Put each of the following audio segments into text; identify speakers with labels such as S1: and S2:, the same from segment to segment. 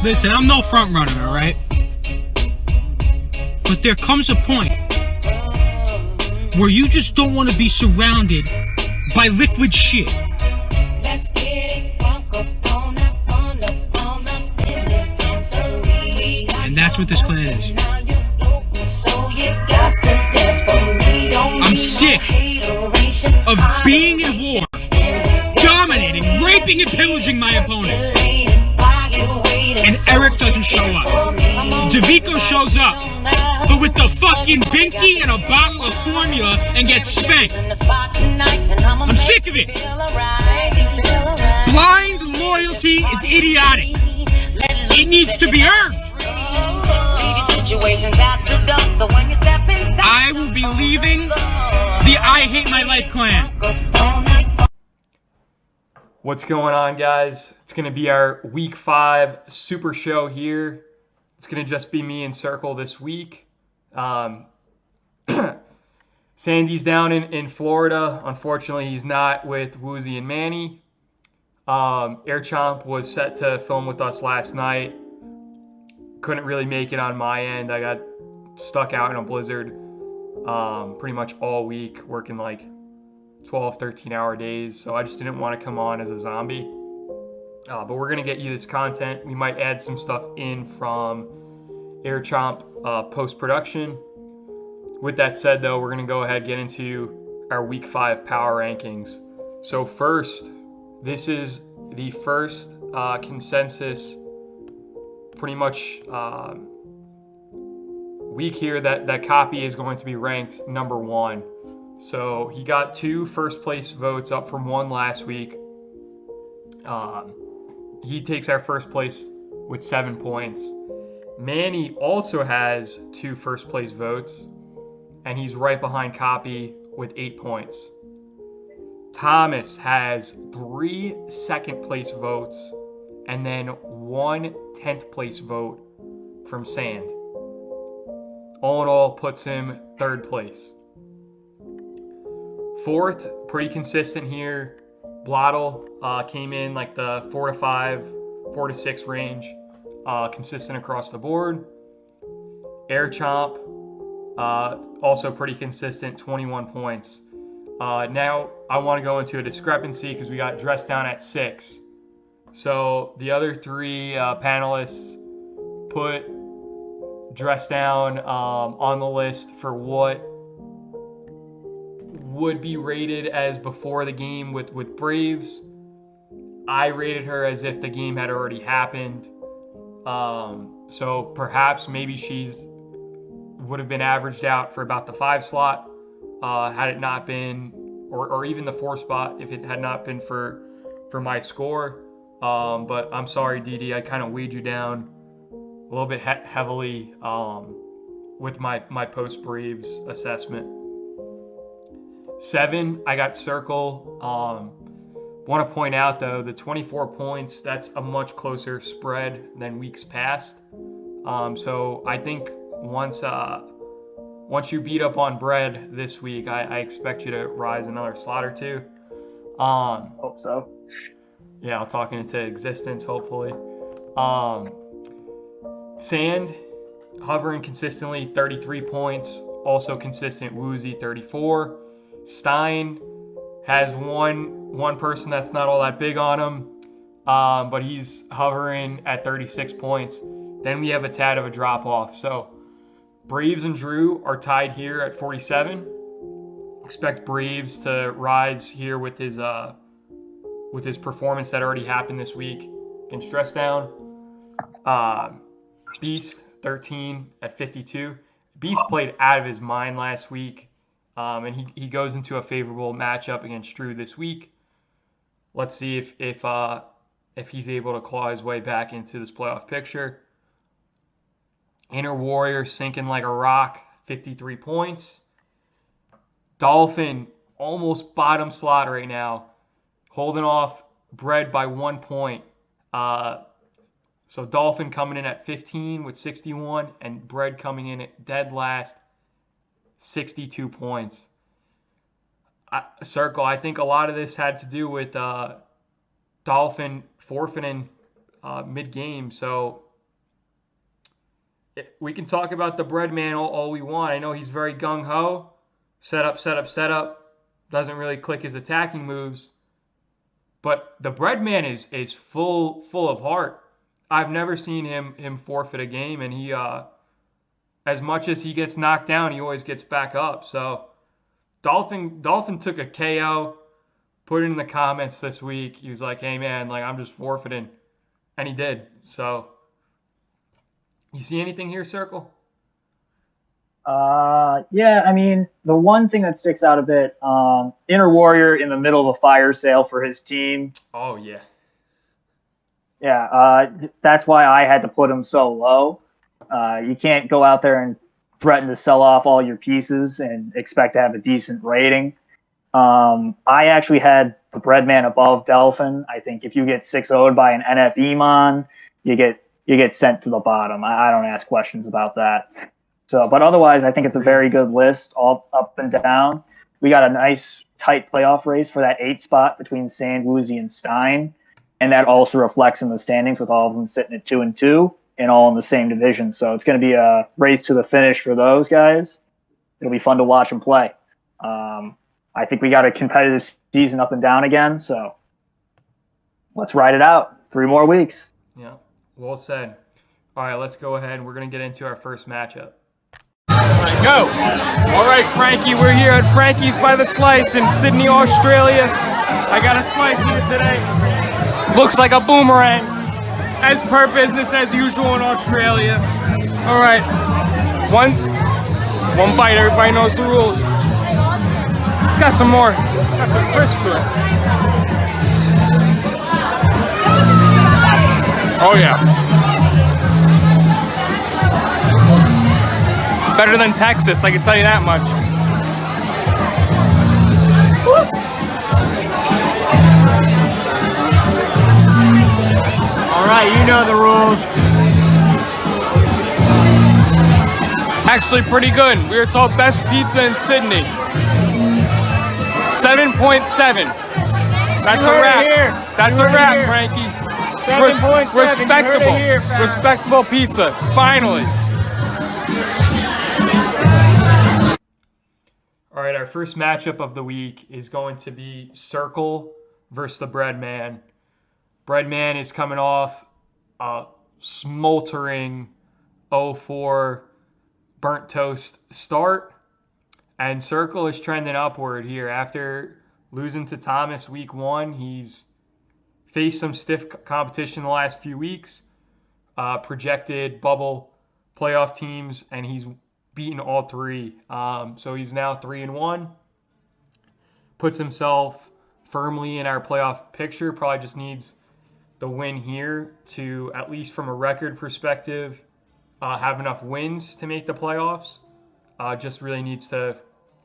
S1: Listen, I'm no front runner, all right? But there comes a point where you just don't want to be surrounded by liquid shit. And that's what this clan is. I'm sick of being in war, dominating, raping, and pillaging my opponent. And Eric doesn't show up. Javico shows up, but with the fucking binky and a bottle of formula and gets spanked. I'm sick of it. Blind loyalty is idiotic. It needs to be earned. I will be leaving the I Hate My Life clan.
S2: What's going on, guys? It's going to be our Week 5 Super Show here. It's going to just be me and Circle this week. Sandy's down in Florida. Unfortunately, he's not with Woozy and Manny. Chomp was set to film with us last night. Couldn't really make it on my end. I got stuck out in a blizzard pretty much all week, working like 12, 13-hour days. So I just didn't want to come on as a zombie. But we're going to get you this content. We might add some stuff in from Chomp post-production. With that said, though, we're going to go ahead and get into our Week 5 power rankings. So first, this is the first consensus pretty much week here that Copy is going to be ranked number 1. So he got 2 first place votes up from 1 last week. He takes our first place with 7 points. Manny also has 2 first place votes, and he's right behind Copy with 8 points. Thomas has 3 second place votes and then 1 10th place vote from Sand. All in all, puts him 3rd place. 4th, pretty consistent here. Laddle came in like the 4 to 5, 4 to 6 range. Consistent across the board. Chomp, also pretty consistent, 21 points. Now, I want to go into a discrepancy because we got Dressed Down at 6. So the other 3 panelists put Dressed Down on the list for what would be rated as before the game with Braves. I rated her as if the game had already happened. So perhaps maybe she's would have been averaged out for about the 5 slot had it not been, or even the 4 spot if it had not been for my score. But I'm sorry, Didi, I kind of weighed you down a little bit heavily with my post-Braves assessment. 7, I got Circle. Want to point out, though, the 24 points, that's a much closer spread than weeks past. So I think once you beat up on Bread this week, I expect you to rise another slot or 2.
S3: Hope so.
S2: Yeah, I'll talk into existence, hopefully. Sand, hovering consistently, 33 points. Also consistent, Woozy, 34. Stein has one person that's not all that big on him, but he's hovering at 36 points. Then we have a tad of a drop-off. So Braves and Drew are tied here at 47. Expect Braves to rise here with his performance that already happened this week against Dressed Down. Beast, 13 at 52. Beast played out of his mind last week, and he goes into a favorable matchup against Drew this week. Let's see if he's able to claw his way back into this playoff picture. Inner Warrior sinking like a rock, 53 points. Dolphin, almost bottom slot right now, holding off Bread by 1 point. So Dolphin coming in at 15 with 61, and Bread coming in at dead last, 62 points. Circle, I think a lot of this had to do with Dolphin forfeiting mid-game. So we can talk about the bread man all we want. I know he's very gung-ho. Set up. Doesn't really click his attacking moves. But the bread man is full of heart. I've never seen him forfeit a game, and he as much as he gets knocked down, he always gets back up. So Dolphin took a KO, put it in the comments this week. He was like, "Hey man, like I'm just forfeiting," and he did. So you see anything here, Circle?
S3: Yeah, I mean, the one thing that sticks out a bit, Inner Warrior in the middle of a fire sale for his team.
S2: Oh, yeah.
S3: Yeah, that's why I had to put him so low. You can't go out there and threaten to sell off all your pieces and expect to have a decent rating. I actually had the Breadman above Dolphin. I think if you get 6-0'd by an NFE mon, you get sent to the bottom. I don't ask questions about that. So, but otherwise, I think it's a very good list, all up and down. We got a nice tight playoff race for that 8 spot between Sand, Woozy, and Stein, and that also reflects in the standings with all of them sitting at 2-2 and all in the same division. So it's going to be a race to the finish for those guys. It'll be fun to watch them play. I think we got a competitive season up and down again, so let's ride it out. 3 more weeks.
S2: Yeah, well said. All right, let's go ahead. We're going to get into our first matchup.
S4: Go. All right, Frankie, we're here at Frankie's by the Slice in Sydney, Australia. I got a slice here today. Looks like a boomerang. As per business as usual in Australia. All right, one bite. Everybody knows the rules. It's got some more. Got some crisp to it. Oh yeah. Better than Texas, I can tell you that much.
S5: All right, you know the rules.
S4: Actually pretty good. We were told best pizza in Sydney. 7.7. That's a wrap. That's a wrap, Frankie.
S5: 7.7.
S4: Respectable. Respectable pizza. Finally.
S2: All right, our first matchup of the week is going to be Circle versus the Breadman. Breadman is coming off a smoldering 0-4 burnt toast start, and Circle is trending upward here. After losing to Thomas week 1, he's faced some stiff competition the last few weeks, projected bubble playoff teams, and he's beaten all 3. So he's now 3-1. Puts himself firmly in our playoff picture. Probably just needs the win here to, at least from a record perspective, have enough wins to make the playoffs. Just really needs to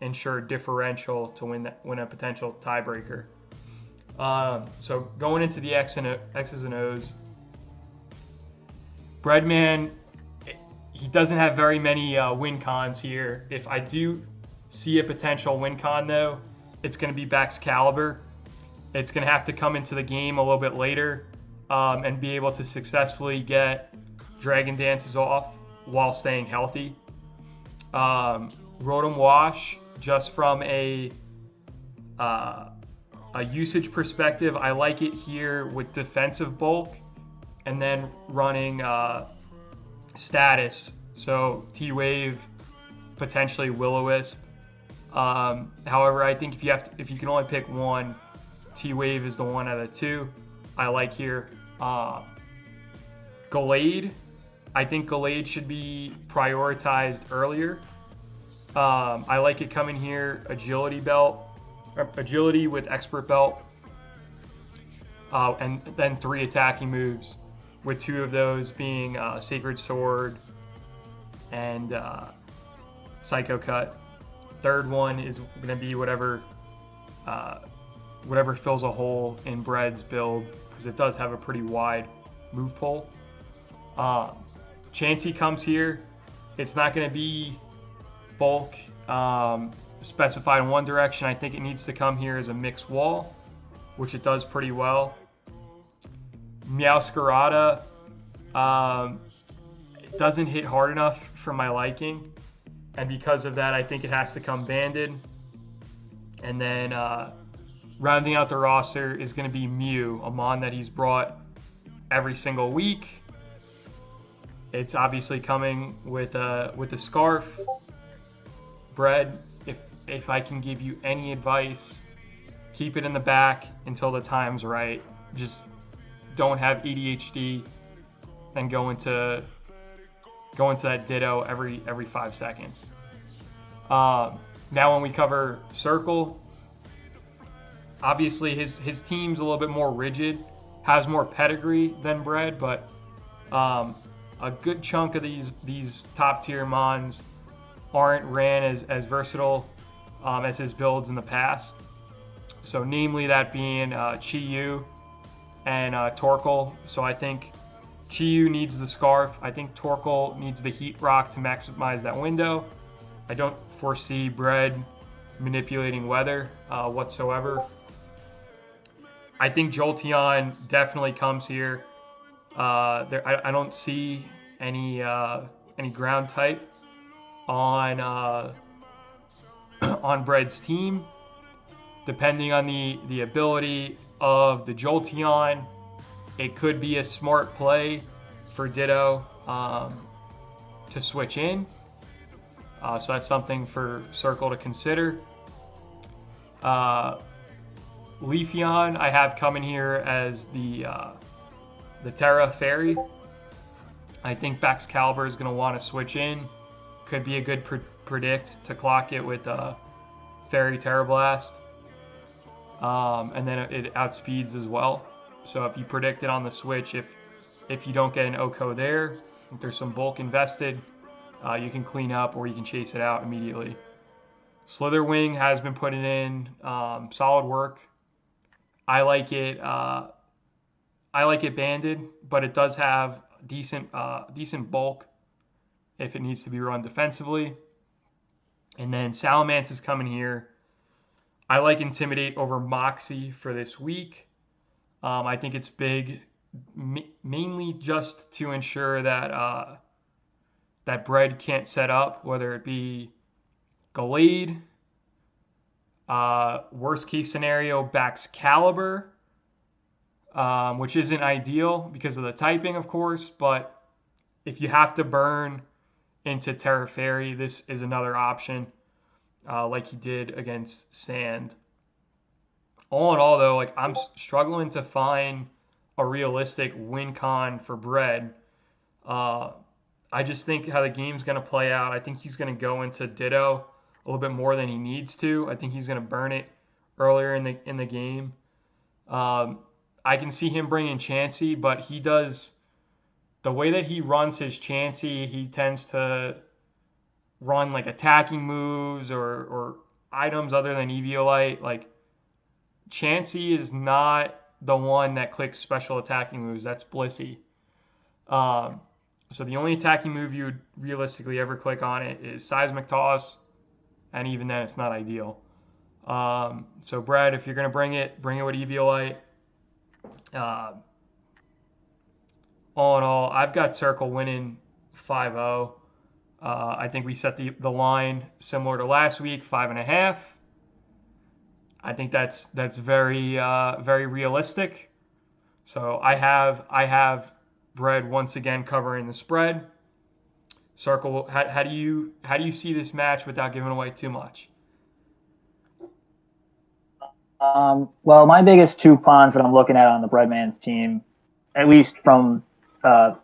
S2: ensure differential to win a potential tiebreaker. So going into the X's and O's, Breadman, he doesn't have very many win cons here. If I do see a potential win con, though, it's going to be Baxcalibur. It's going to have to come into the game a little bit later and be able to successfully get Dragon Dances off while staying healthy. Rotom Wash, just from a usage perspective, I like it here with defensive bulk and then running status, so T-Wave, potentially Will-O-Wisp. However, I think if you can only pick one, T-Wave is the one out of the 2 I like here. Gallade, I think Gallade should be prioritized earlier. I like it coming here, agility with expert belt, and then 3 attacking moves, with 2 of those being Sacred Sword and Psycho Cut. Third one is going to be whatever fills a hole in Bread's build, because it does have a pretty wide move pool. Chansey comes here. It's not going to be bulk specified in one direction. I think it needs to come here as a mixed wall, which it does pretty well. Meowscarada, it doesn't hit hard enough for my liking. And because of that, I think it has to come banded. And then rounding out the roster is going to be Mew, a mon that he's brought every single week. It's obviously coming with a scarf. Bread, if I can give you any advice, keep it in the back until the time's right. Just don't have ADHD and go into that ditto every 5 seconds. Now when we cover Circle, obviously his team's a little bit more rigid, has more pedigree than Bread, but a good chunk of these top tier mons aren't ran as versatile as his builds in the past. So namely that being Chi-Yu and Torkoal. So I think Chi-Yu needs the scarf. I think Torkoal needs the heat rock to maximize that window. I don't foresee Bread manipulating weather whatsoever. I think Jolteon definitely comes here. I don't see any ground type on Bread's team. Depending on the ability of the Jolteon, it could be a smart play for Ditto to switch in. So that's something for Circle to consider. Leafeon I have coming here as the Terra Fairy. I think Baxcalibur is going to want to switch in. Could be a good predict to clock it with Fairy Terra Blast. And then it outspeeds as well. So if you predict it on the switch, if you don't get an OHKO there, if there's some bulk invested, you can clean up or you can chase it out immediately. Slitherwing has been putting in solid work. I like it banded, but it does have decent bulk if it needs to be run defensively. And then Salamence is coming here. I like Intimidate over Moxie for this week. I think it's big, mainly just to ensure that that Bread can't set up, whether it be Gallade, worst case scenario, Baxcalibur, which isn't ideal because of the typing, of course, but if you have to burn into Terra Fairy, this is another option, like he did against Sand. All in all, though, like I'm struggling to find a realistic win con for Bread. I just think how the game's going to play out. I think he's going to go into Ditto a little bit more than he needs to. I think he's going to burn it earlier in the game. I can see him bringing Chansey, but he does the way that he runs his Chansey. He tends to run like attacking moves or items other than Eviolite. Like Chansey is not the one that clicks special attacking moves. That's Blissey. So the only attacking move you would realistically ever click on it is Seismic Toss, and even then it's not ideal. So Brad, if you're going to bring it with Eviolite. All in all, I've got Circle winning 5-0. I think we set the line similar to last week, 5.5. I think that's very very realistic. So I have Bread once again covering the spread. Circle, how do you see this match without giving away too much?
S3: Well, my biggest two pawns that I'm looking at on the Breadman's team, at least from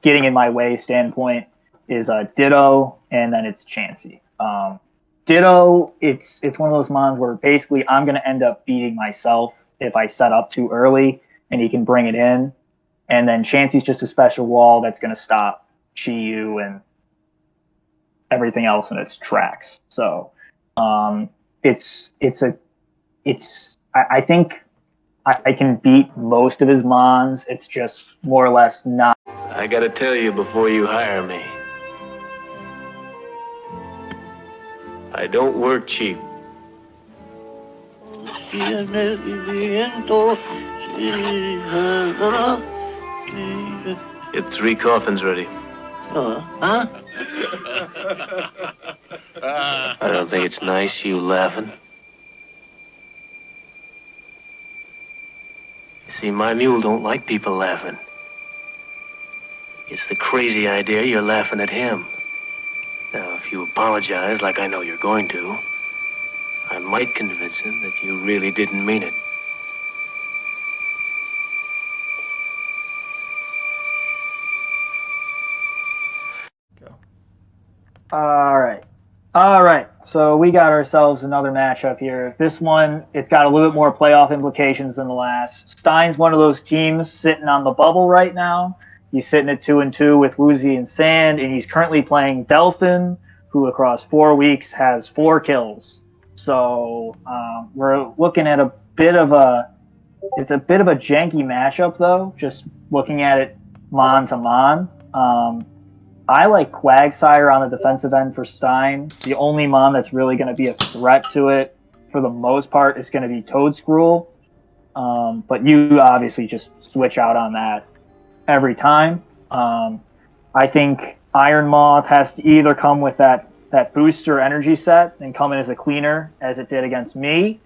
S3: getting in my way standpoint, is Ditto, and then it's Chansey. Ditto, it's one of those mons where basically I'm going to end up beating myself if I set up too early, and he can bring it in. And then Chansey's just a special wall that's going to stop Chi-Yu and everything else in its tracks. So I think I can beat most of his mons. It's just more or less not.
S6: I gotta tell you before you hire me. I don't work cheap. Get 3 coffins ready. Huh? I don't think it's nice, you laughing. You see, my mule don't like people laughing. It's the crazy idea you're laughing at him. Now, if you apologize like I know you're going to, I might convince him that you really didn't mean it.
S3: All right. So we got ourselves another matchup here. This one, it's got a little bit more playoff implications than the last. Stein's one of those teams sitting on the bubble right now. He's sitting at 2-2 with Woozy and Sand, and he's currently playing Dolphin, who across 4 weeks has 4 kills. So we're looking at a bit of a janky matchup though. Just looking at it mon to mon. I like Quagsire on the defensive end for Stein. The only mon that's really going to be a threat to it, for the most part, is going to be Toadscruel. But you obviously just switch out on that every time. I think Iron Moth has to either come with that booster energy set and come in as a cleaner, as it did against me,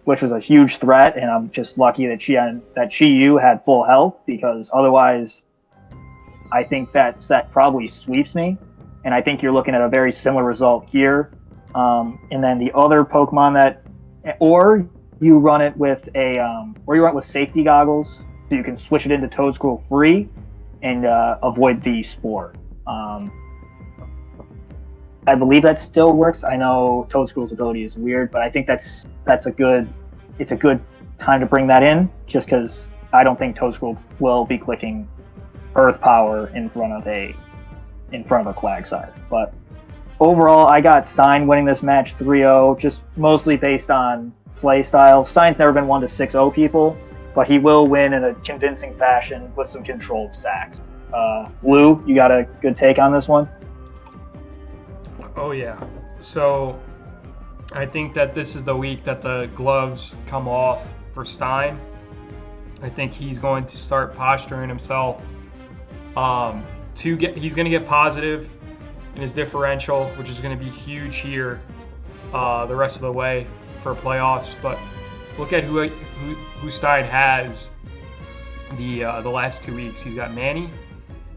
S3: which was a huge threat, and I'm just lucky that Chi-Yu had full health, because otherwise I think that set probably sweeps me, and I think you're looking at a very similar result here. And then the other Pokemon or you run it with safety goggles, so you can switch it into Toadscruel free and avoid the Spore. I believe that still works. I know Toadscruel's ability is weird, but I think it's a good time to bring that in, just because I don't think Toadscruel will be clicking Earth Power in front of a Quagsire. But overall, I got Stein winning this match 3-0, just mostly based on play style. Stein's never been one to 6-0 people, but he will win in a convincing fashion with some controlled sacks. Lou, you got a good take on this one?
S2: Oh yeah. So I think that this is the week that the gloves come off for Stein. I think he's going to start posturing himself. He's going to get positive in his differential, which is going to be huge here the rest of the way for playoffs. But look at who Stein has the last 2 weeks. He's got Manny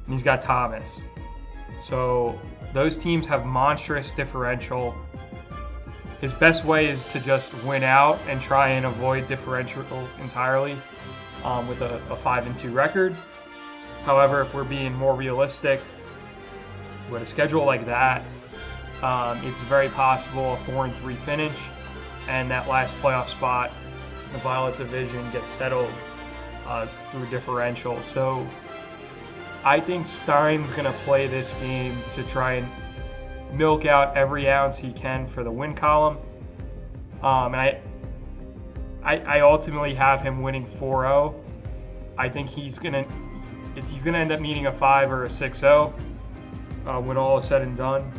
S2: and he's got Thomas. So those teams have monstrous differential. His best way is to just win out and try and avoid differential entirely with a 5-2 record. However, if we're being more realistic, with a schedule like that, it's very possible a 4-3 finish, and that last playoff spot in the Violet Division gets settled through differential. So I think Stein's going to play this game to try and milk out every ounce he can for the win column. And I ultimately have him winning 4-0. I think he's going to end up needing a 5 or a 6-0 when all is said and done.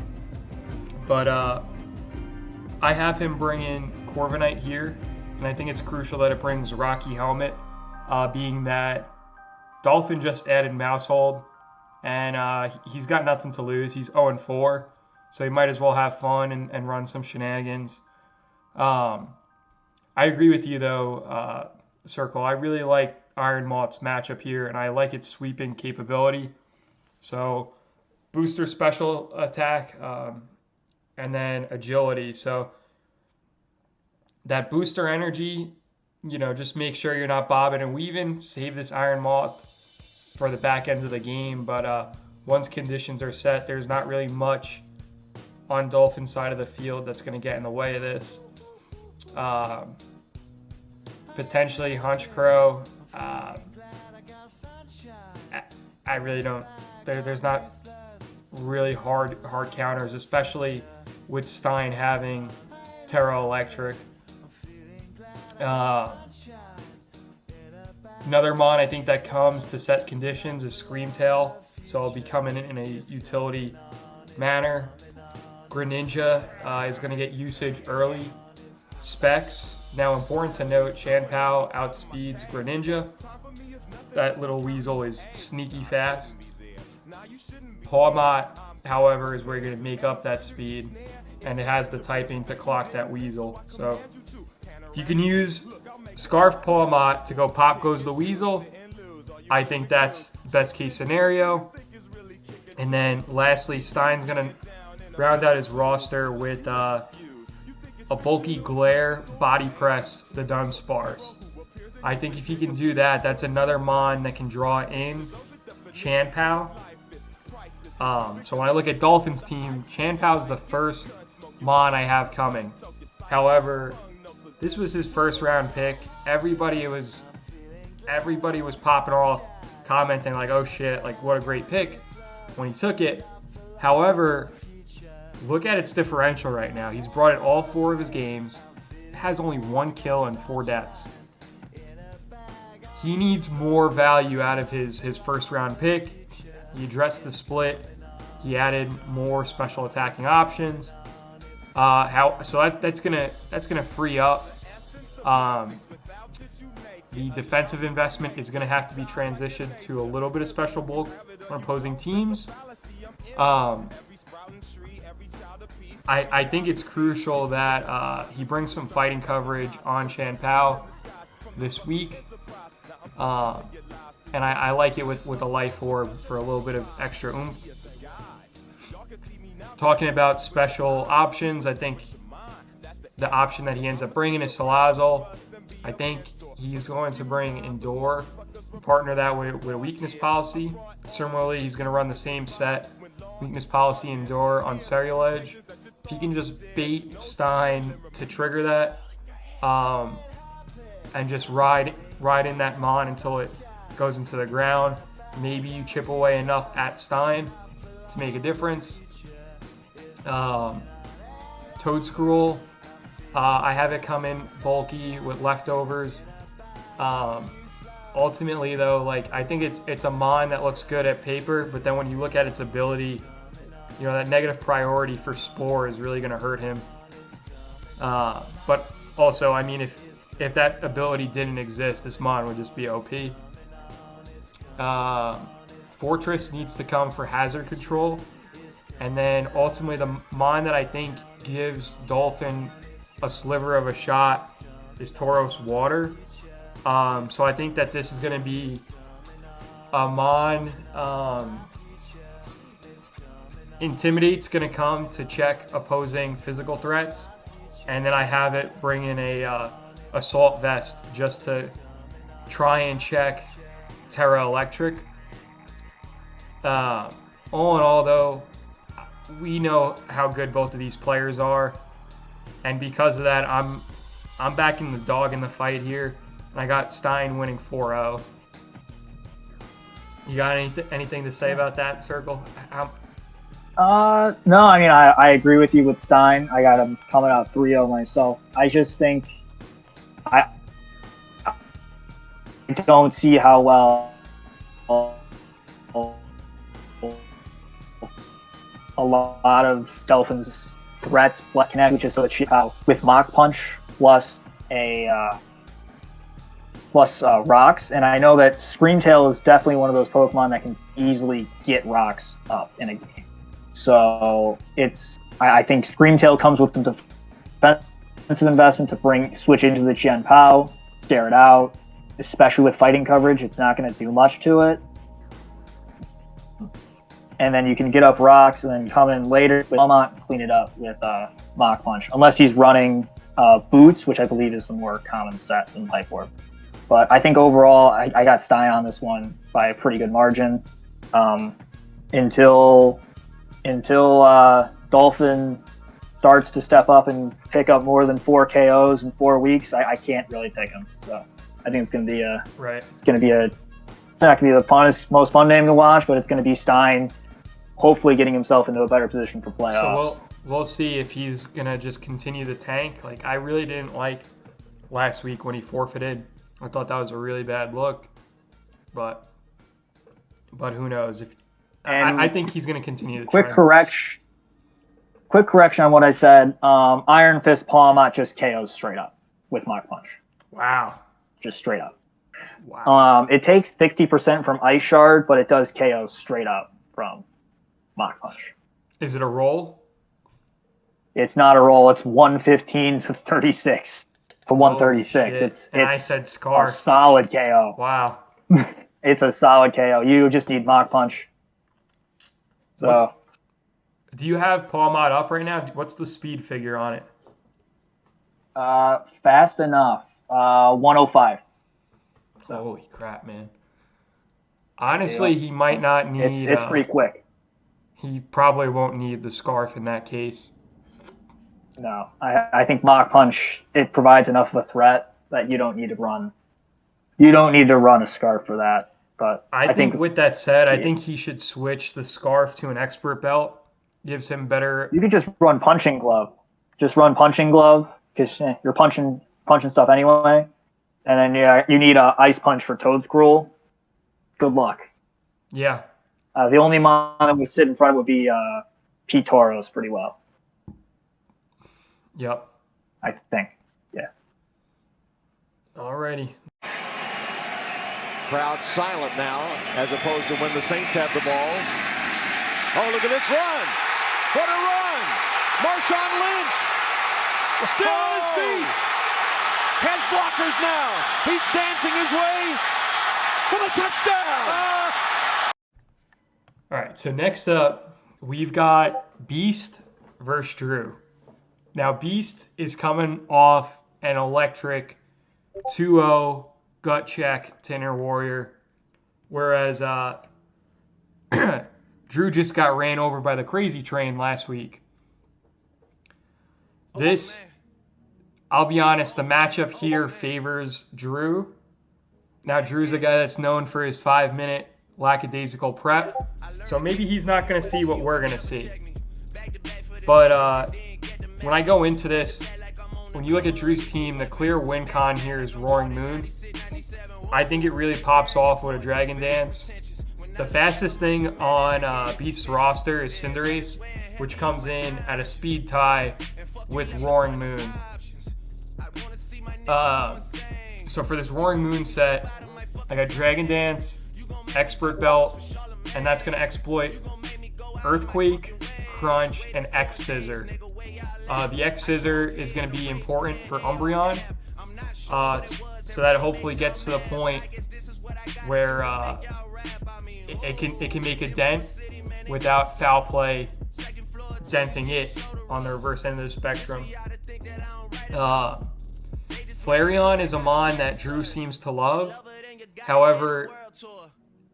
S2: But I have him bring in Corviknight here, and I think it's crucial that it brings Rocky Helmet, being that Dolphin just added Mousehold, and he's got nothing to lose. He's 0-4, so he might as well have fun and run some shenanigans. I agree with you, though, Circle. I really like Iron Moth's matchup here, and I like its sweeping capability. So booster special attack, and then agility. So that booster energy, just make sure you're not bobbing and weaving. Save this Iron Moth for the back end of the game. But once conditions are set, there's not really much on Dolphin's side of the field that's going to get in the way of this. Potentially Honchkrow. I really don't. There's not really hard counters, especially with Stein having Terra Electric. Another mon I think that comes to set conditions is Screamtail, so it'll be coming in a utility manner. Greninja is going to get usage early. Specs. Now, important to note, Chanpao outspeeds Greninja. That little weasel is sneaky fast. Pawmot, however, is where you're going to make up that speed, and it has the typing to clock that weasel. So if you can use Scarf Pawmot to go pop goes the weasel, I think that's best case scenario. And then lastly, Stein's going to round out his roster with a bulky glare body press, the Dunspars. I think if he can do that, that's another Mon that can draw in Chan Pao. So when I look at Dolphins team, Chan Pao's the first Mon I have coming. However, this was his first round pick. Everybody was popping off, commenting like, oh shit, like what a great pick when he took it. However, look at its differential right now. He's brought it all 4 of his games, has only 1 kill and 4 deaths. He needs more value out of his first round pick. He addressed the split. He added more special attacking options. That's gonna free up. The defensive investment is gonna have to be transitioned to a little bit of special bulk on opposing teams. I think it's crucial that he brings some fighting coverage on Chan Pao this week. And I like it with a life orb for a little bit of extra oomph. Talking about special options, I think the option that he ends up bringing is Salazar. I think he's going to bring Endure, partner that with a weakness policy. Similarly, he's going to run the same set, weakness policy Endure on Serial Edge. If he can just bait Stein to trigger that, and just ride in that Mon until it goes into the ground. Maybe you chip away enough at Stein to make a difference. Toad Scroll, I have it come in bulky with leftovers. Ultimately, though, like I think it's a Mon that looks good at paper, but then when you look at its ability, you know that negative priority for Spore is really going to hurt him. But also, I mean, if that ability didn't exist, this Mon would just be OP. Fortress needs to come for hazard control. And then ultimately the Mon that I think gives Dolphin a sliver of a shot is Tauros Water. So I think that this is going to be a Mon. Intimidate's going to come to check opposing physical threats. And then I have it bring in a Assault Vest just to try and check Terra Electric. All in all, though, we know how good both of these players are, and because of that, I'm backing the dog in the fight here, and I got Stein winning 4-0. You got anything to say about that, Circle?
S3: No, I mean, I agree with you with Stein. I got him coming out 3-0 myself. I just think I don't see how well a lot of Dolphins threats connect, which is so that with Mach Punch plus rocks. And I know that Screamtail is definitely one of those Pokemon that can easily get rocks up in a game. So I think Screamtail comes with some defensive investment to switch into the Chien Pao, stare it out, especially with fighting coverage. It's not going to do much to it. And then you can get up rocks and then come in later with Belmont and clean it up with Mach Punch. Unless he's running Boots, which I believe is the more common set than Pipe Orb. But I think overall, I got Stein on this one by a pretty good margin. Until Dolphin starts to step up and pick up more than 4 KOs in 4 weeks, I can't really pick him. So I think it's going to be it's not going to be the funnest, most fun name to watch, but it's going to be Stein hopefully getting himself into a better position for playoffs.
S2: So we'll see if he's going to just continue the tank. Like, I really didn't like last week when he forfeited. I thought that was a really bad look, but who knows? I think he's going to continue the
S3: quick correction on what I said. Iron Fist Pawmot just KOs straight up with Mach Punch.
S2: Wow.
S3: Just straight up.
S2: Wow.
S3: It takes 60% from Ice Shard, but it does KO straight up from Mach Punch.
S2: Is it a roll?
S3: It's not a roll. It's 115 to 36 to 136.
S2: Holy shit.
S3: It's
S2: And I said
S3: a
S2: scarf.
S3: solid KO.
S2: Wow.
S3: It's a solid KO. You just need Mach Punch. So
S2: Do you have Paul Mod up right now? What's the speed figure on it?
S3: fast enough. 105. So
S2: Holy crap, man. Honestly, he might not need...
S3: it's pretty quick.
S2: He probably won't need the scarf in that case.
S3: No, I think Mach Punch, it provides enough of a threat that you don't need to run. You don't need to run a scarf for that. But
S2: I think with that said, I think he should switch the scarf to an expert belt. Gives him better...
S3: You could just run punching glove. Just run punching glove because you're punching stuff anyway. And then you need a ice punch for Toad's Cruel. Good luck.
S2: Yeah.
S3: The only mon that would sit in front would be Pete Toro's pretty well.
S2: Yep.
S3: I think. Yeah.
S2: Alrighty.
S7: Crowd silent now, as opposed to when the Saints have the ball. Oh, look at this run! What a run! Marshawn Lynch still on his feet. Has blockers now. He's dancing his way for the touchdown.
S2: All right, so next up, we've got Beast versus Drew. Now, Beast is coming off an electric 2-0 gut check to Inner Warrior, whereas Drew just got ran over by the Crazy Train last week. I'll be honest, the matchup here favors Drew. Now, Drew's a guy that's known for his 5-minute lackadaisical prep, so maybe he's not going to see what we're going to see. But when I go into this, when you look at Drew's team, the clear win con here is Roaring Moon. I think it really pops off with a Dragon Dance. The fastest thing on Beast's roster is Cinderace, which comes in at a speed tie with Roaring Moon. So for this Roaring Moon set, I got Dragon Dance, Expert Belt, and that's going to exploit Earthquake, Crunch, and X Scissor. The X Scissor is going to be important for Umbreon, so that it hopefully gets to the point where it can make a dent without foul play denting it on the reverse end of the spectrum. Flareon is a mon that Drew seems to love. However,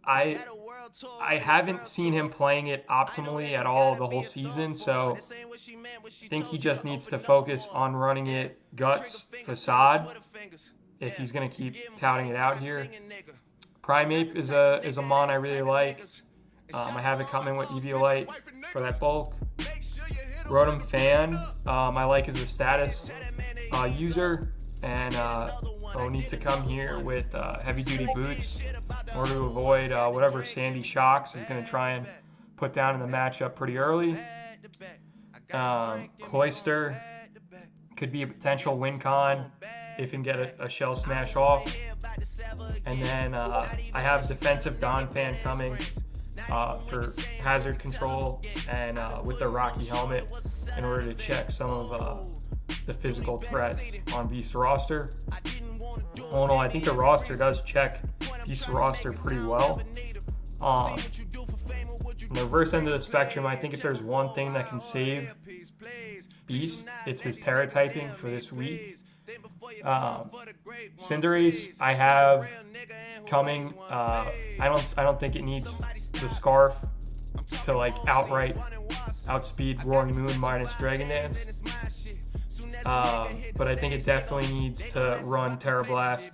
S2: I haven't seen him playing it optimally at all the whole season, so I think he just needs to focus on running it Guts, Facade, if he's going to keep touting it out here. Primeape is a mon I really like. I have it coming with Eviolite for that bulk. Rotom Fan, I like as a status user, and will need to come here with heavy-duty boots in order to avoid whatever Sandy Shocks is going to try and put down in the matchup pretty early. Cloyster could be a potential win con if you can get a Shell Smash off. And then I have defensive Donphan coming for hazard control and with the Rocky Helmet in order to check some of the physical threats on Beast's roster. All in all, I think the roster does check Beast's roster pretty well. On the reverse end of the spectrum, I think if there's one thing that can save Beast, it's his Terra typing for this week. Cinderace, I have coming. I don't think it needs the Scarf to like outright outspeed Roaring Moon minus Dragon Dance. But I think it definitely needs to run Terra Blast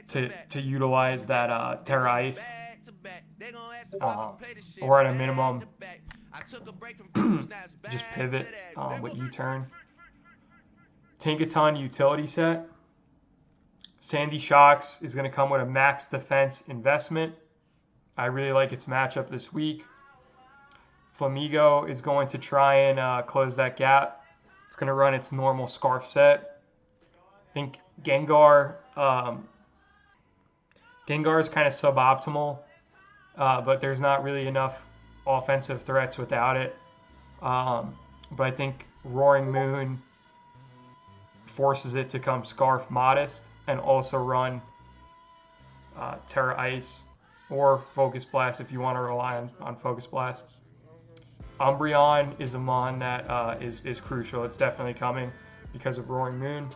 S2: to utilize that Terra Ice. Or at a minimum, just pivot with U-turn. Tinkaton utility set. Sandy Shocks is going to come with a max defense investment. I really like its matchup this week. Flamigo is going to try and close that gap. It's going to run its normal Scarf set. I think Gengar is kind of suboptimal, but there's not really enough offensive threats without it. But I think Roaring Moon forces it to come Scarf Modest and also run Terra Ice or Focus Blast if you want to rely on Focus Blast. Umbreon is a mon that is crucial. It's definitely coming because of Roaring Moon.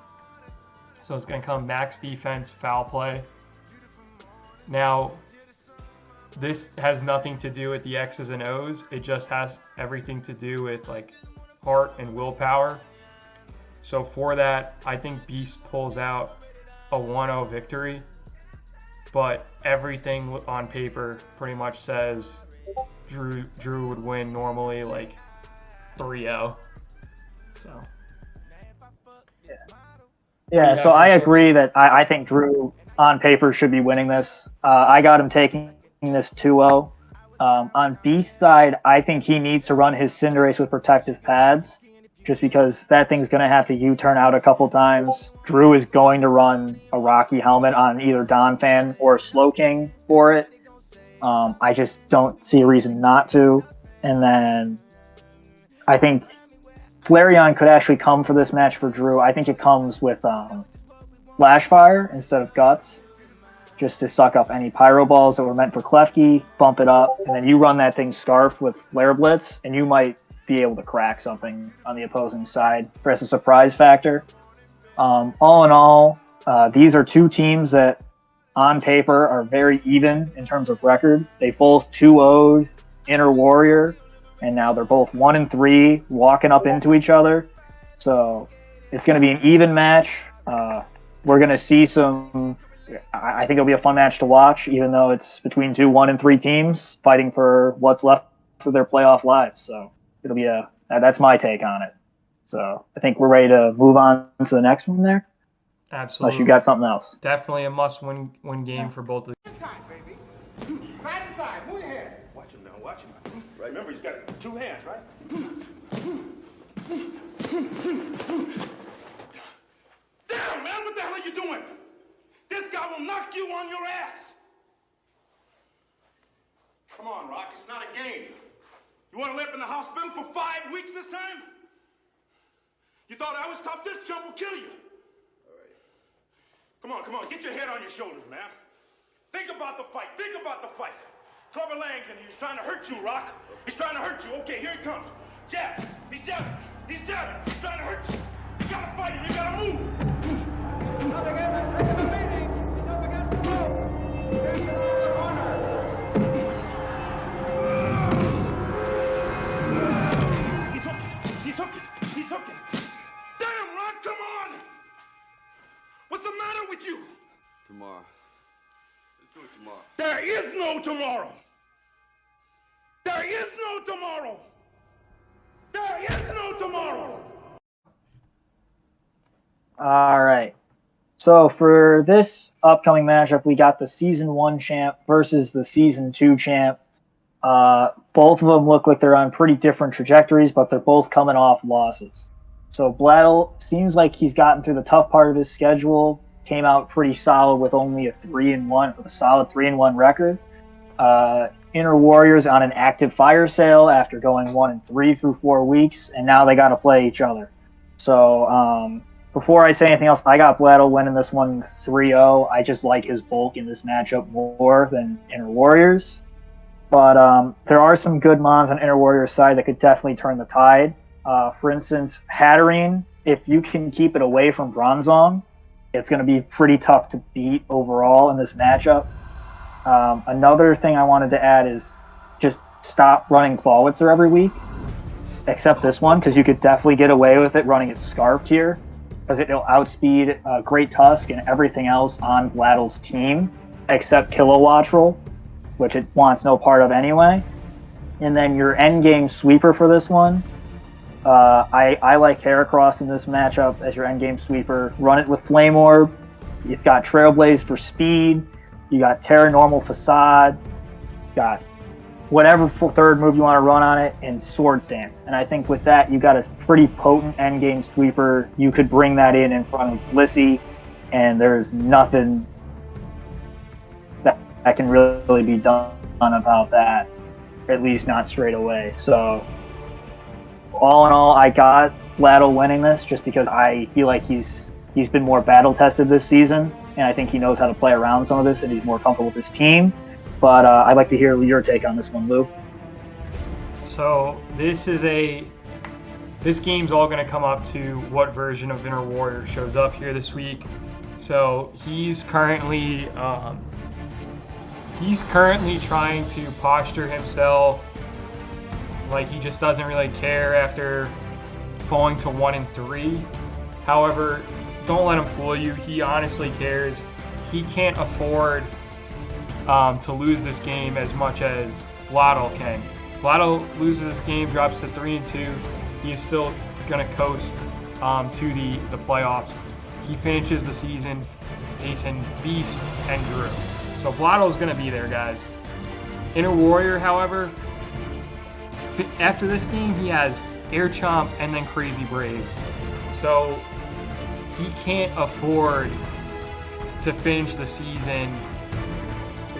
S2: So it's going to come max defense, foul play. Now, this has nothing to do with the X's and O's. It just has everything to do with like heart and willpower. So for that, I think Beast pulls out a 1-0 victory. But everything on paper pretty much says Drew would win normally like 3-0. So.
S3: Yeah, so I agree that I think Drew on paper should be winning this. I got him taking this 2-0. On Beast's side, I think he needs to run his Cinderace with protective pads just because that thing's going to have to U-turn out a couple times. Drew is going to run a Rocky helmet on either Donphan or Slowking for it. I just don't see a reason not to. And then I think Flareon could actually come for this match for Drew. I think it comes with Flash Fire instead of Guts, just to suck up any Pyro Balls that were meant for Klefki, bump it up, and then you run that thing Scarf with Flare Blitz, and you might be able to crack something on the opposing side for as a surprise factor. All in all, these are two teams that on paper are very even in terms of record. They both 2-0'd Inner Warrior, and now they're both 1-3 walking up into each other. So it's going to be an even match. We're going to see some, I think it'll be a fun match to watch, even though it's between two 1-3 teams fighting for what's left of their playoff lives. So it'll be that's my take on it. So I think we're ready to move on to the next one there.
S2: Absolutely.
S3: Unless you got something else.
S2: Definitely a must-win game for both of them.
S8: Side, baby. Side to side. Move your head. Watch him now. Watch him. Right. Remember, he's got two hands, right? Damn, man, what the hell are you doing? This guy will knock you on your ass. Come on, Rock. It's not a game. You want to live in the hospital for 5 weeks this time? You thought I was tough? This jump will kill you. Come on, get your head on your shoulders, man. Think about the fight, Clubber Lang's and he's trying to hurt you, Rock. He's trying to hurt you. Okay, here he comes. Jab, he's jabbing, he's trying to hurt you. You gotta fight him, you gotta move. Nothing in the meeting. He's up against the rope. He's over the corner. He's hooking. Damn, Rock, come on. What's the matter with you?
S9: Tomorrow. Let's do it tomorrow.
S8: There is no tomorrow. There is no tomorrow. There is no tomorrow.
S3: All right. So for this upcoming matchup, we got the Season 1 champ versus the Season 2 champ. Both of them look like they're on pretty different trajectories, but they're both coming off losses. So Laddle seems like he's gotten through the tough part of his schedule, came out pretty solid with only a solid 3-1 record. Inner Warriors on an active fire sale after going 1-3 through 4 weeks, and now they got to play each other. So before I say anything else, I got Laddle winning this one 3-0. I just like his bulk in this matchup more than Inner Warriors. But there are some good mons on Inner Warriors' side that could definitely turn the tide. For instance, Hatterene, if you can keep it away from Bronzong, it's going to be pretty tough to beat overall in this matchup. Another thing I wanted to add is just stop running Clawitzer every week, except this one, because you could definitely get away with it running it Scarfed here, because it'll outspeed Great Tusk and everything else on Laddle's team, except Kilowattrel, which it wants no part of anyway. And then your endgame sweeper for this one, I like Heracross in this matchup as your endgame sweeper. Run it with Flame Orb. It's got Trailblaze for speed. You got Terra Normal Facade. Got whatever third move you want to run on it, and Swords Dance. And I think with that, you got a pretty potent endgame sweeper. You could bring that in front of Blissey, and there's nothing that can really be done about that. at least not straight away. So all in all, I got Laddle winning this just because I feel like he's been more battle tested this season, and I think he knows how to play around some of this, and he's more comfortable with his team. But I'd like to hear your take on this one, Lou.
S2: So this game's all going to come up to what version of Inner Warrior shows up here this week. So he's currently trying to posture himself like he just doesn't really care after falling to 1-3. However, don't let him fool you. He honestly cares. He can't afford to lose this game as much as Laddle can. Laddle loses this game, drops to 3-2. He is still going to coast to the playoffs. He finishes the season facing Beast and Drew. So Laddle's going to be there, guys. Inner Warrior, however, after this game, he has Air Chomp and then Crazy Braves. So he can't afford to finish the season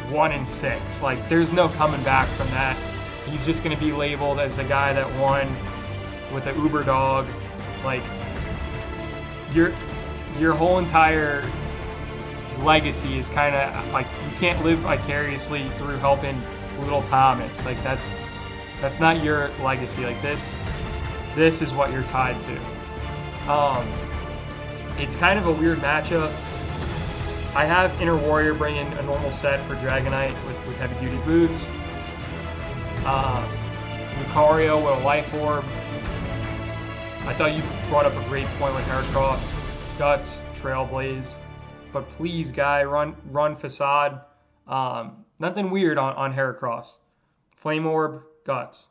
S2: 1-6. Like, there's no coming back from that. He's just going to be labeled as the guy that won with the Uber dog. Like, your whole entire legacy is kind of like, you can't live vicariously through helping little Thomas. Like, that's not your legacy. Like, this is what you're tied to. It's kind of a weird matchup. I have Inner Warrior bring in a normal set for Dragonite with heavy duty boots. Lucario with a Life Orb. I thought you brought up a great point with Heracross. Guts, Trailblaze. But please, guy, run Facade. Nothing weird on Heracross. Flame Orb, Guts.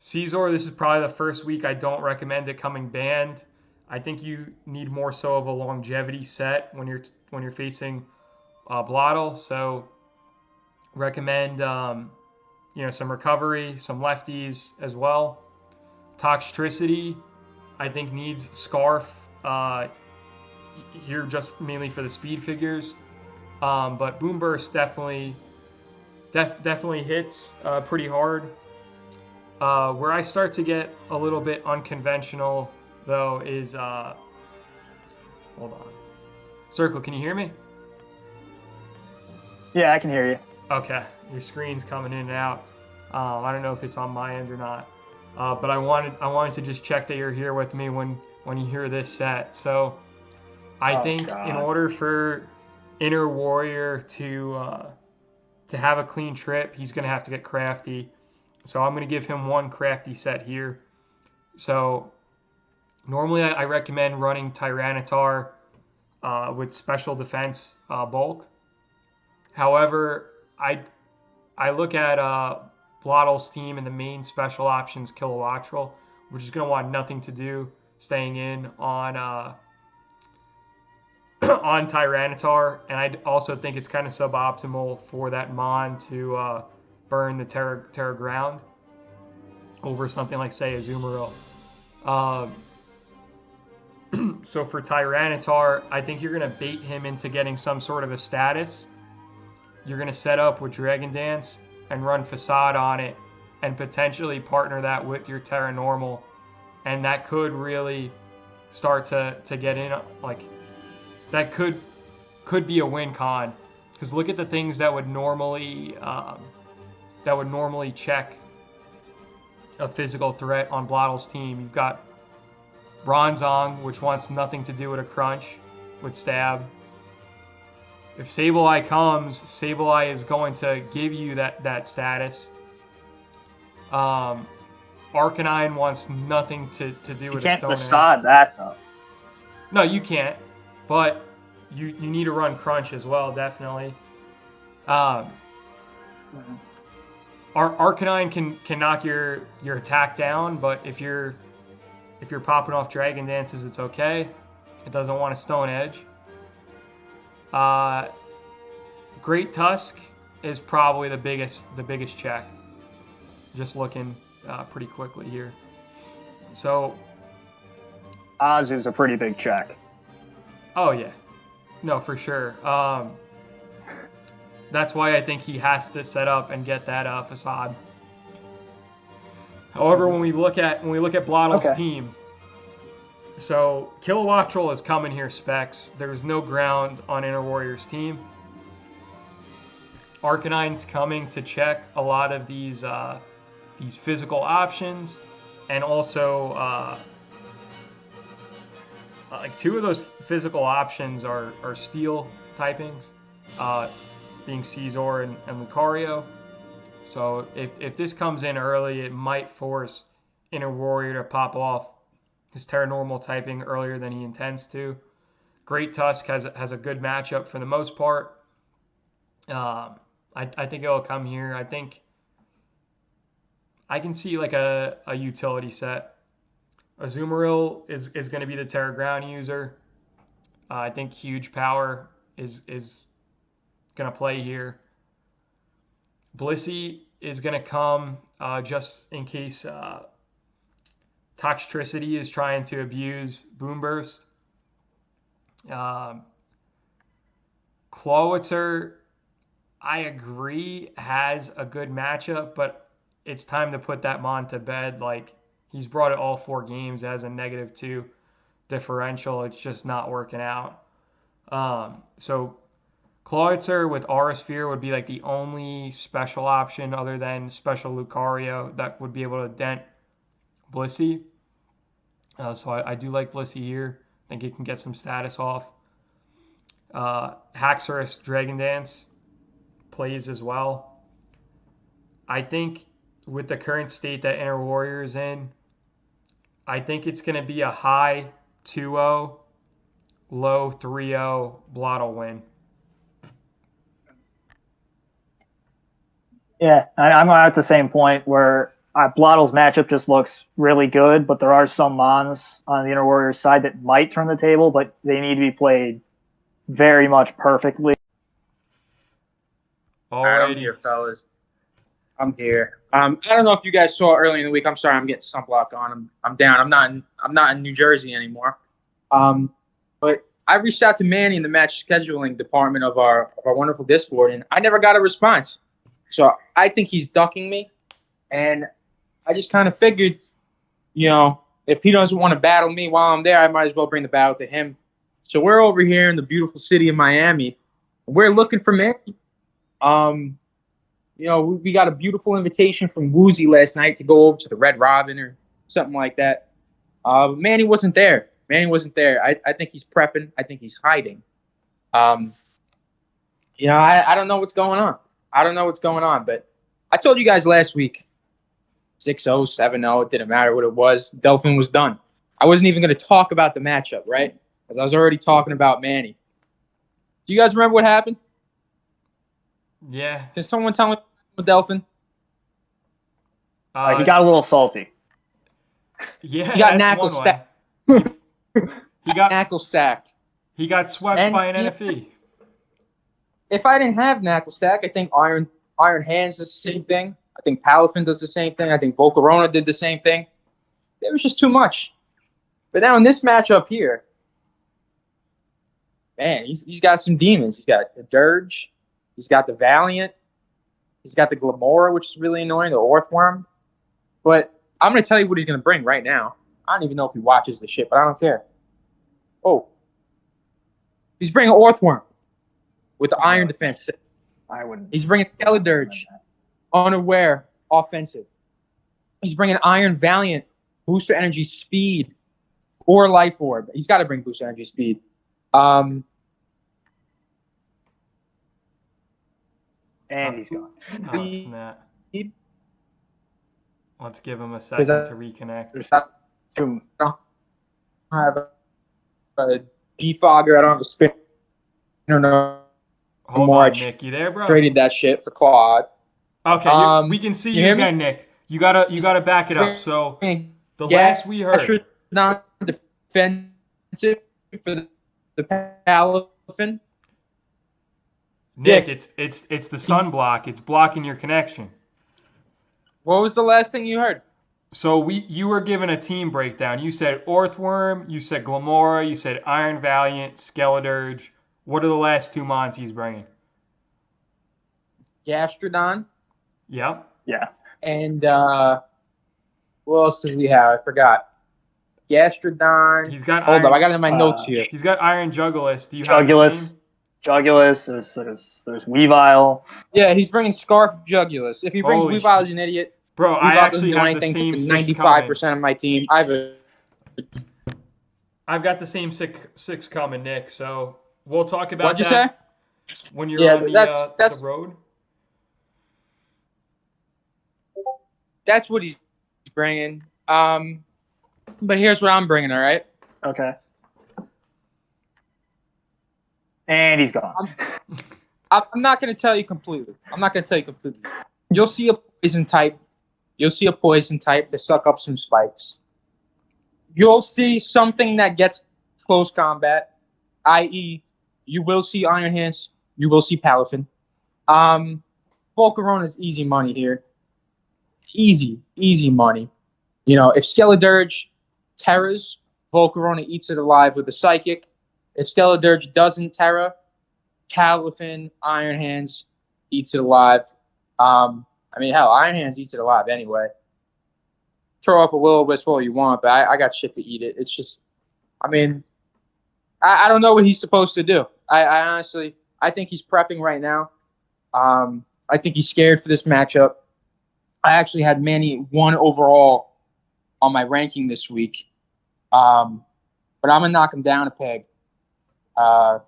S2: Caesar, this is probably the first week I don't recommend it coming banned. I think you need more so of a longevity set when you're facing Blottle. So recommend some recovery, some lefties as well. Toxtricity, I think needs Scarf here just mainly for the speed figures. But Boom Burst definitely hits pretty hard. Where I start to get a little bit unconventional though is hold on. Circle, can you hear me?
S3: Yeah, I can hear you.
S2: Okay, your screen's coming in and out. I don't know if it's on my end or not, but I wanted to just check that you're here with me when you hear this set. So I think in order for Inner Warrior to have a clean trip, he's going to have to get crafty. So I'm going to give him one crafty set here. So normally I recommend running Tyranitar with special defense bulk. However, I look at Blottle's team and the main special options Kilowattrel, which is going to want nothing to do staying in on on Tyranitar, and I also think it's kind of suboptimal for that Mon to burn the Terra Ground over something like, say, a Azumarill. So for Tyranitar, I think you're going to bait him into getting some sort of a status. You're going to set up with Dragon Dance and run Facade on it and potentially partner that with your Terra Normal, and that could really start to get in, like, that could be a win con, because look at the things that would normally check a physical threat on Blottle's team. You've got Bronzong, which wants nothing to do with a crunch with Stab. If Sableye comes, Sableye is going to give you that status. Arcanine wants nothing to do with a Stone Edge.
S3: You can't facade that, though.
S2: No, you can't. But you need to run Crunch as well, definitely. Arcanine can knock your attack down, but if you're popping off Dragon Dances, it's okay. It doesn't want a Stone Edge. Great Tusk is probably the biggest check. Just looking pretty quickly here. So
S3: Oz is a pretty big check.
S2: Oh yeah, no, for sure. That's why I think he has to set up and get that Facade However, when we look at Blottle's
S3: Okay.
S2: team, so Kilowattrel is coming here specs. There's no ground on Inner Warrior's team. Arcanine's coming to check a lot of these physical options, and also like 2 of those physical options are steel typings, being Caesar and Lucario. So if this comes in early, it might force Inner Warrior to pop off his Terra Normal typing earlier than he intends to. Great Tusk has a good matchup for the most part. I think it'll come here. I think I can see like a utility set. Azumarill is going to be the Terra Ground user. I think Huge Power is going to play here. Blissey is going to come just in case Toxtricity is trying to abuse Boom Burst. Clowitzer, I agree, has a good matchup, but it's time to put that Mon to bed. Like, he's brought it all 4 games as a -2 differential. It's just not working out. So Clowitzer with Aura Sphere would be like the only special option other than special Lucario that would be able to dent Blissey. So I do like Blissey here. I think it can get some status off. Haxorus Dragon Dance plays as well. I think with the current state that Inner Warrior is in, I think it's going to be a high 2-0, low 3-0 Blottle win.
S3: Yeah, I'm at the same point where Blottle's matchup just looks really good, but there are some Mons on the Inner Warrior side that might turn the table, but they need to be played very much perfectly.
S4: All right, I'm here, fellas. I'm here. I don't know if you guys saw early in the week. I'm sorry, I'm getting sunblock on. I'm down. I'm not in New Jersey anymore. But I reached out to Manny in the match scheduling department of our wonderful Discord, and I never got a response. So I think he's ducking me, and I just kind of figured, if he doesn't want to battle me while I'm there, I might as well bring the battle to him. So we're over here in the beautiful city of Miami. We're looking for Manny. We got a beautiful invitation from Woozy last night to go over to the Red Robin or something like that. Manny wasn't there. I think he's prepping. I think he's hiding. I don't know what's going on. But I told you guys last week, 6-0, 7-0, it didn't matter what it was. Dolphin was done. I wasn't even going to talk about the matchup, right? Because I was already talking about Manny. Do you guys remember what happened?
S2: Yeah.
S4: Can someone tell me with Dolphin?
S3: He got a little salty.
S2: Yeah,
S4: he got knuckle sacked.
S2: He got
S4: knuckle sacked.
S2: He got swept by an NFE.
S4: If I didn't have knuckle stack, I think Iron Hands does the same thing. I think Palafin does the same thing. I think Volcarona did the same thing. It was just too much. But now in this matchup here, man, he's got some demons. He's got the Dirge. He's got the Valiant. He's got the Glamora, which is really annoying, the Orthworm. But I'm going to tell you what he's going to bring right now. I don't even know if he watches the shit, but I don't care. Oh. He's bringing Orthworm with the Iron Defense.
S3: I wouldn't.
S4: He's bringing Skeledirge, Unaware, Offensive. He's bringing Iron Valiant, Booster Energy Speed, or Life Orb. He's got to bring Booster Energy Speed.
S3: And he's gone.
S2: Oh, snap. Let's give him a second to reconnect.
S4: I have a defogger. I don't have a spin. I don't know.
S2: Hold on, Nick. You there, bro?
S4: Traded that shit for Claude.
S2: Okay, we can see you again, Nick. You gotta back it up. So the last we heard,
S4: not defensive for the Palafin.
S2: Nick, it's the sunblock. It's blocking your connection.
S4: What was the last thing you heard?
S2: So you were given a team breakdown. You said Orthworm, you said Glamora, you said Iron Valiant, Skeledirge. What are the last 2 mons he's bringing?
S4: Gastrodon.
S2: Yep.
S3: Yeah.
S4: And
S10: What else does he have? I forgot. Gastrodon.
S2: He's got
S10: Hold
S2: Iron,
S10: up, I got it in my notes here.
S2: He's got Iron Jugulis. Do you have the
S3: Jugulus.
S2: same?
S3: Jugulus. There's Weavile.
S10: Yeah, he's bringing Scarf Jugulus. If he brings
S2: Holy
S10: Weavile,
S2: shit.
S10: he's an idiot.
S2: Bro, I
S10: Weavile
S2: actually
S10: doesn't do
S2: have the
S10: anything
S2: same
S10: to
S2: 6
S10: 95% of my team.
S2: I've got the same six coming, Nick. So we'll talk about
S10: What'd you
S2: that
S10: say?
S2: when you're
S10: Yeah,
S2: on
S10: that's
S2: the road.
S10: That's what he's bringing. But here's what I'm bringing. All right.
S3: Okay. And he's gone.
S10: I'm not going to tell you completely. You'll see a poison type. To suck up some spikes. You'll see something that gets close combat, i.e., you will see Iron Hands. You will see Palafin. Volcarona is easy money here. Easy money. You know, if Skeledirge terras, Volcarona eats it alive with a Psychic. If Skeledirge doesn't terra, Palafin, Iron Hands eats it alive. Hell, Iron Hands eats it alive anyway. Throw off a Will-O-Wisp all you want, but I got shit to eat it. It's just, I don't know what he's supposed to do. I honestly, I think he's prepping right now. I think he's scared for this matchup. I actually had Manny 1 overall on my ranking this week. But I'm going to knock him down a peg. I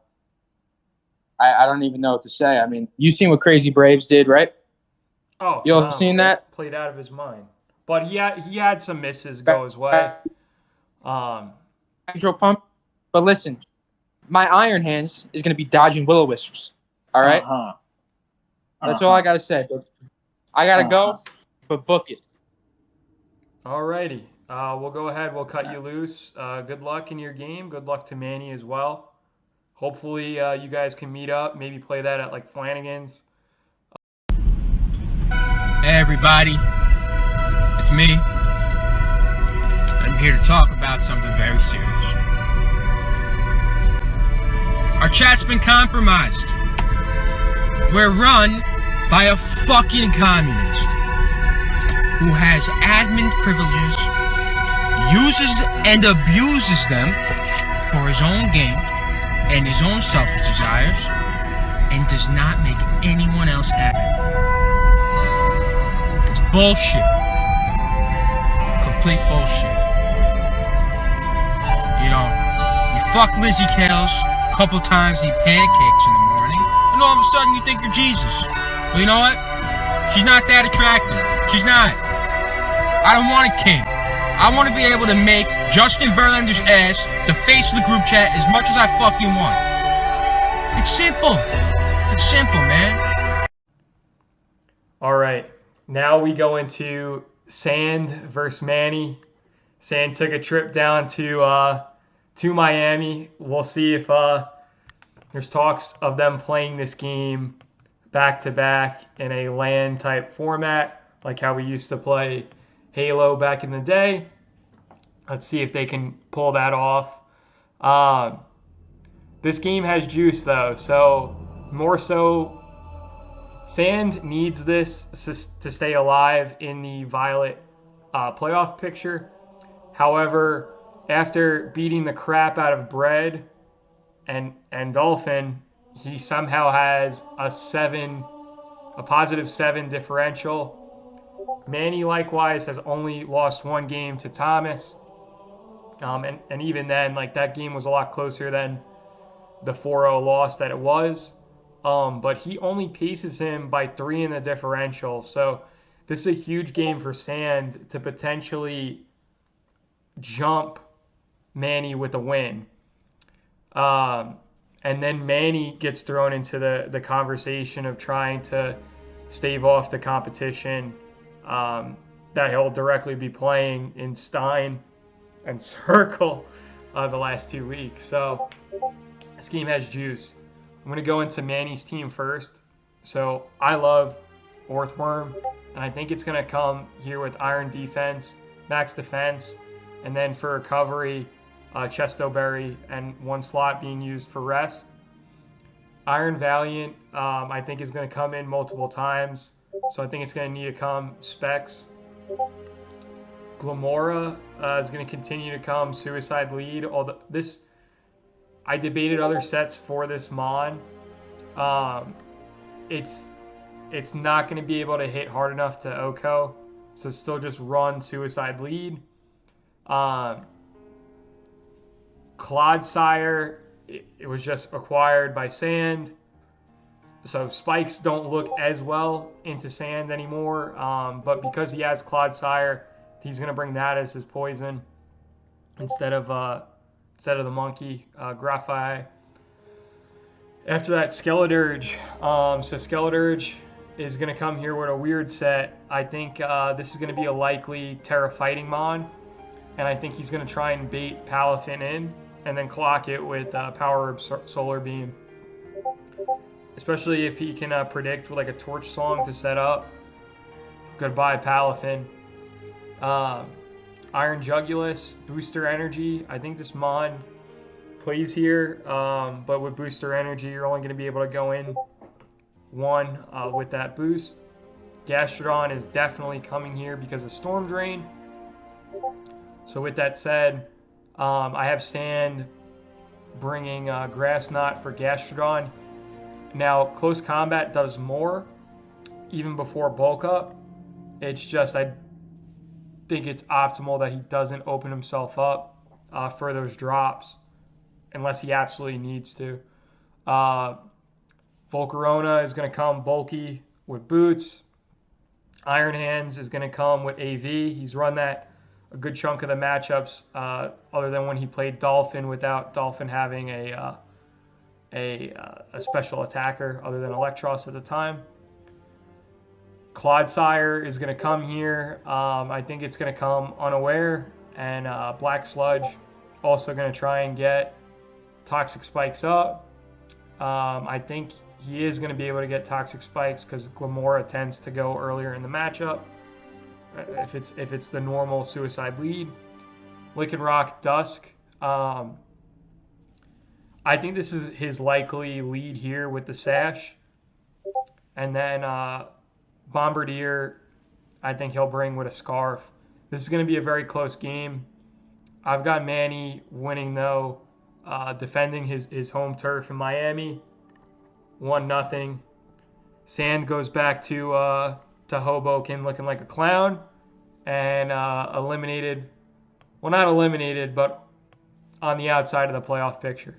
S10: don't even know what to say. I mean, you've seen what Crazy Braves did, right?
S2: Oh,
S10: you all seen that?
S2: Played out of his mind. But he had some misses go his way.
S10: Hydro Pump. But listen, my Iron Hands is going to be dodging Will-O-Wisps. All right? That's all I got to say. I got to go, but book it.
S2: All righty. We'll go ahead. We'll cut you loose. Good luck in your game. Good luck to Manny as well. Hopefully you guys can meet up. Maybe play that at like Flanagan's.
S4: Hey everybody, it's me. I'm here to talk about something very serious. Our chat's been compromised. We're run by a fucking communist who has admin privileges, uses and abuses them for his own gain and his own selfish desires, and does not make anyone else happy. It's bullshit. Complete bullshit. You know, you fuck Lizzie Kales a couple times, eat pancakes in the morning, and all of a sudden you think you're Jesus. Well, you know what? She's not that attractive. She's not. I don't want a king. I want to be able to make Justin Verlander's ass the face of the group chat as much as I fucking want. It's simple. It's simple, man.
S2: All right. Now we go into Sand versus Manny. Sand took a trip down to Miami. We'll see if there's talks of them playing this game back-to-back in a LAN type format, like how we used to play Halo back in the day. Let's see if they can pull that off. This game has juice, though, so more so Sand needs this to stay alive in the Violet playoff picture. However, after beating the crap out of Bread and Dolphin, he somehow has a positive 7 differential. Manny, likewise, has only lost 1 game to Thomas. And even then, like, that game was a lot closer than the 4-0 loss that it was. But he only paces him by 3 in the differential. So this is a huge game for Sand to potentially jump Manny with a win. And then Manny gets thrown into the conversation of trying to stave off the competition that he'll directly be playing in Stein and Circle the last 2 weeks. So this game has juice. I'm going to go into Manny's team first. So I love Orthworm, and I think it's going to come here with Iron Defense, Max Defense, and then for recovery, Chestoberry, and 1 slot being used for rest. Iron Valiant, I think, is going to come in multiple times, so I think it's going to need to come Specs. Glamora is going to continue to come suicide lead. Although I debated other sets for this Mon. It's not going to be able to hit hard enough to Oko, so still just run suicide lead. Clodsire, it was just acquired by Sand, so spikes don't look as well into Sand anymore. But because he has Clodsire, he's going to bring that as his poison instead of the monkey, Graphite. After that, Skeledirge. So Skeledirge is going to come here with a weird set. I think this is going to be a likely Terra Fighting Mon, and I think he's going to try and bait Palafin in and then clock it with Power of Solar Beam. Especially if he can predict with like a Torch Song to set up. Goodbye, Palafin. Iron Jugulus, Booster Energy. I think this Mon plays here, but with Booster Energy, you're only going to be able to go in one with that boost. Gastrodon is definitely coming here because of Storm Drain. So with that said, I have Sand bringing Grass Knot for Gastrodon. Now, Close Combat does more, even before Bulk Up. It's just, I think it's optimal that he doesn't open himself up for those drops, unless he absolutely needs to. Volcarona is going to come bulky with Boots. Iron Hands is going to come with AV. He's run that a good chunk of the matchups, other than when he played Dolphin without Dolphin having a special attacker other than Electros at the time. Clodsire is going to come here. I think it's going to come unaware, and Black Sludge also going to try and get Toxic Spikes up. I think he is going to be able to get Toxic Spikes because Glamora tends to go earlier in the matchup if it's the normal suicide lead. Lycanroc Dusk. I think this is his likely lead here with the Sash. And then Bombardier, I think he'll bring with a Scarf. This is going to be a very close game. I've got Manny winning, though, defending his home turf in Miami. 1-0. Sand goes back to Hoboken looking like a clown. And eliminated, well, not eliminated, but on the outside of the playoff picture.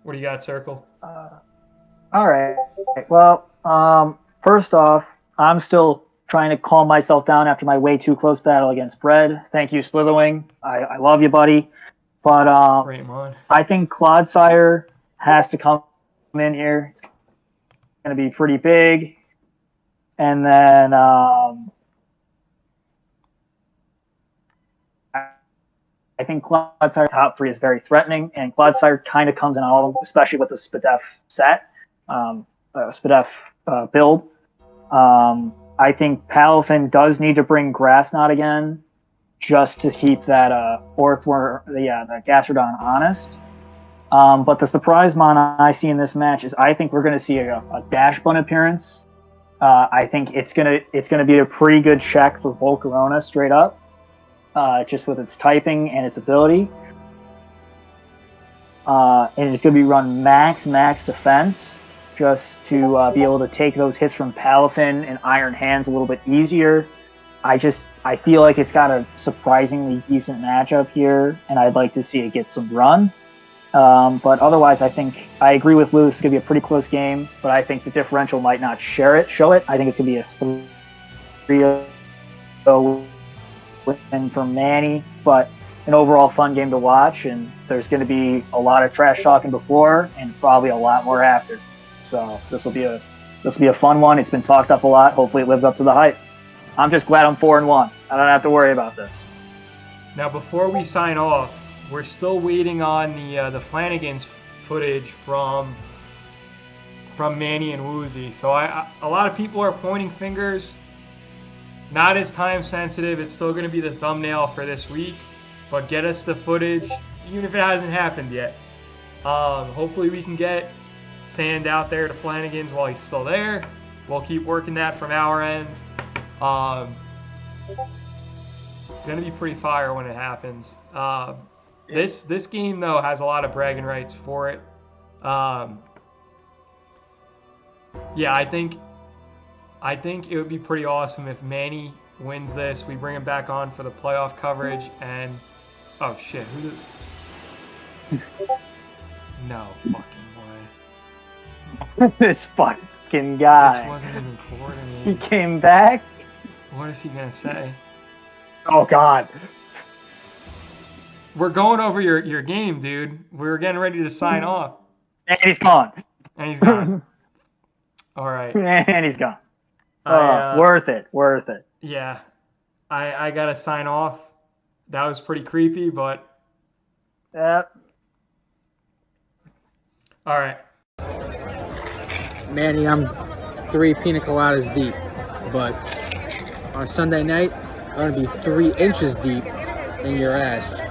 S2: What do you got, Circle?
S3: All right. Well, first off, I'm still trying to calm myself down after my way too close battle against Bread. Thank you, Slitherwing. I love you, buddy. But I think Clodsire has to come in here. It's going to be pretty big. And then I think Clodsire top 3 is very threatening, and Clodsire kind of comes in all of them, especially with the Spadef set, Spadef build. I think Palafin does need to bring Grass Knot again, just to keep that that Gastrodon honest. But the surprise Mon I see in this match is I think we're going to see a Dash Bun appearance. I think it's gonna be a pretty good check for Volcarona straight up. Just with its typing and its ability. And it's going to be run max defense just to be able to take those hits from Palafin and Iron Hands a little bit easier. I feel like it's got a surprisingly decent matchup here, and I'd like to see it get some run. But otherwise, I think I agree with Lou. It's going to be a pretty close game, but I think the differential might not show it. I think it's going to be a 3-0 win for Manny, but an overall fun game to watch, and there's going to be a lot of trash talking before and probably a lot more after. So this will be a fun one. It's been talked up a lot. Hopefully it lives up to the hype. I'm just glad I'm 4-1. I don't have to worry about this.
S2: Now, before we sign off, we're still waiting on the Flanagan's footage from Manny and Woozy. So a lot of people are pointing fingers. Not as time sensitive. It's still going to be the thumbnail for this week, but get us the footage, even if it hasn't happened yet. Hopefully we can get Sand out there to Flanagan's while he's still there. We'll keep working that from our end. Gonna be pretty fire when it happens. This game though has a lot of bragging rights for it. Yeah, I think it would be pretty awesome if Manny wins this. We bring him back on for the playoff coverage, and oh shit, who did? No fucking way.
S3: This fucking guy.
S2: This wasn't even coordinated.
S3: He came back.
S2: What is he gonna say?
S3: Oh God.
S2: We're going over your game, dude. We were getting ready to sign off.
S3: And he's gone.
S2: And he's gone. All right.
S3: And he's gone. Worth it.
S2: Yeah. I gotta sign off. That was pretty creepy, but
S3: Yep.
S2: all right.
S10: Manny, I'm 3 pina coladas deep, but on Sunday night, I'm gonna be 3 inches deep in your ass.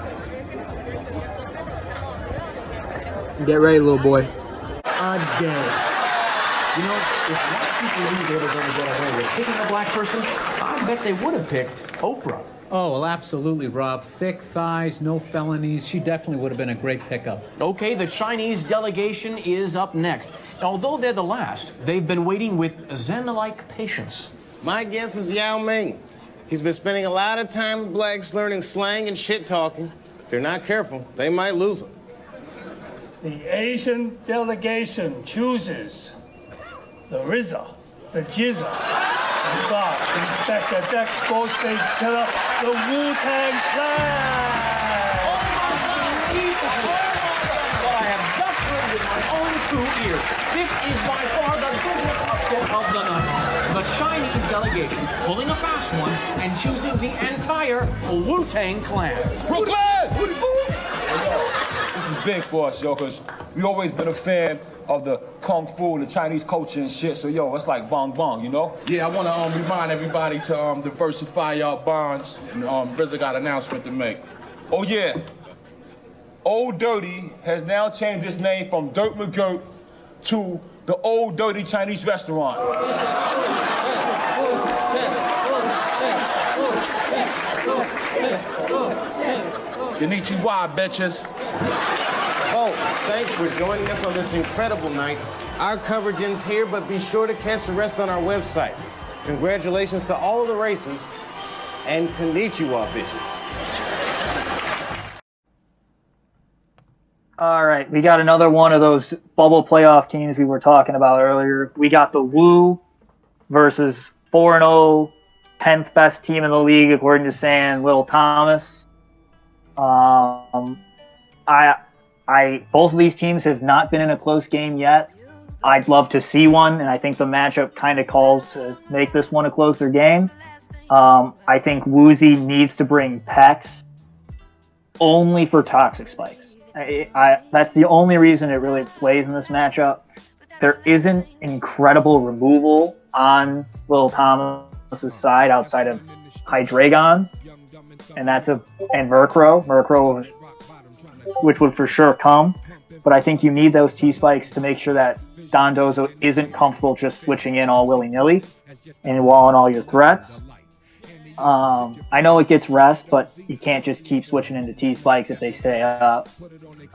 S10: Get ready, little boy.
S11: A day. You know, if white people knew they were going to get away with picking a black person, I bet they would have picked Oprah.
S12: Oh, well, absolutely, Rob. Thick thighs, no felonies. She definitely would have been a great pickup.
S11: Okay, the Chinese delegation is up next. Although they're the last, they've been waiting with Zen-like patience.
S13: My guess is Yao Ming. He's been spending a lot of time with blacks learning slang and shit-talking. If they're not careful, they might lose him.
S14: The Asian delegation chooses the RZA, the Jizza, the God, Inspector Deck, Ghostface Killer, the Wu-Tang Clan!
S11: What I have just heard with my own 2 ears. This is by far the biggest upset of the night. The Chinese delegation pulling a fast one and choosing the entire Wu-Tang Clan.
S15: Brooklyn! This is big for us, yo, because we always been a fan of the Kung Fu and the Chinese culture and shit, so yo, it's like bong bong, you know?
S16: Yeah, I want to remind everybody to diversify y'all bonds. And RZA got an announcement to make.
S15: Oh yeah, Old Dirty has now changed its name from Dirt McGirt to the Old Dirty Chinese Restaurant.
S16: Konnichiwa, bitches.
S13: Folks, thanks for joining us on this incredible night. Our coverage ends here, but be sure to catch the rest on our website. Congratulations to all of the races, and konnichiwa, bitches.
S3: All right, we got another one of those bubble playoff teams we were talking about earlier. We got the Wu versus 4-0, 10th best team in the league, according to San Will Thomas. Both of these teams have not been in a close game yet. I'd love to see one, and I think the matchup kind of calls to make this one a closer game. I think Woozy needs to bring Pex only for toxic spikes. That's the only reason it really plays in this matchup. There isn't incredible removal on Lil Thomas's side outside of Hydreigon, and Murkrow, which would for sure come. But I think you need those T-spikes to make sure that Dondozo isn't comfortable just switching in all willy-nilly and walling all your threats. I know it gets rest, but you can't just keep switching into T-spikes if they stay up.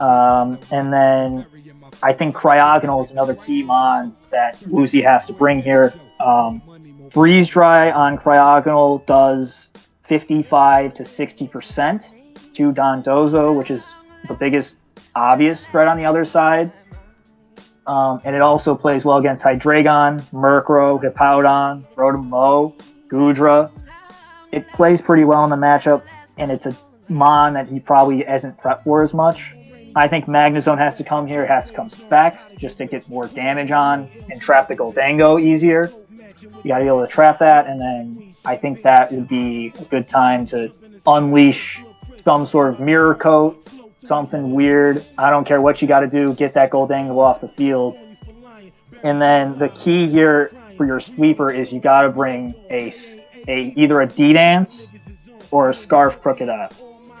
S3: And then I think Cryogonal is another key mon that Woozy has to bring here. Freeze Dry on Cryogonal does 55 to 60% to Dondozo, which is the biggest obvious threat on the other side. And it also plays well against Hydreigon, Murkrow, Hippowdon, Rotom-Mow, Goodra. It plays pretty well in the matchup, and it's a mon that he probably hasn't prepped for as much. I think Magnezone has to come here. It has to come specs just to get more damage on and trap the Goldango easier. You got to be able to trap that, and then I think that would be a good time to unleash some sort of Mirror Coat, something weird. I don't care what you got to do. Get that Goldango off the field. And then the key here for your sweeper is you got to bring either a D-Dance or a Scarf Crocodile.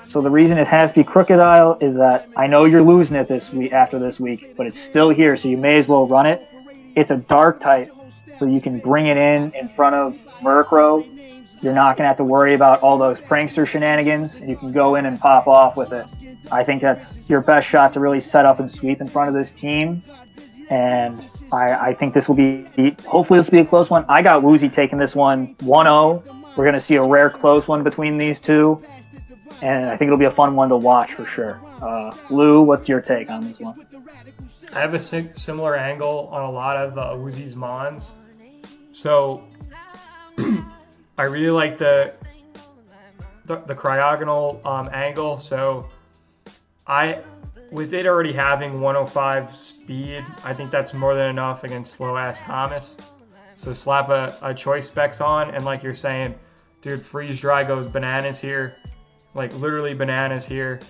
S3: So the reason it has to be Crocodile is that I know you're losing it after this week, but it's still here, so you may as well run it. It's a Dark type, so you can bring it in front of Murkrow You're not going to have to worry about all those prankster shenanigans. You can go in and pop off with it. I think that's your best shot to really set up and sweep in front of this team. And I think this will be, hopefully this will be a close one. I got Woozy taking this one 1-0. We're going to see a rare close one between these two. And I think it'll be a fun one to watch for sure. Lou, what's your take on this one?
S2: I have a similar angle on a lot of Woozy's Mons. So I really like the cryogonal angle. So with it already having 105 speed, I think that's more than enough against slow-ass Thomas. So slap a choice specs on, and like you're saying, dude, freeze dry goes bananas here. Like literally bananas here.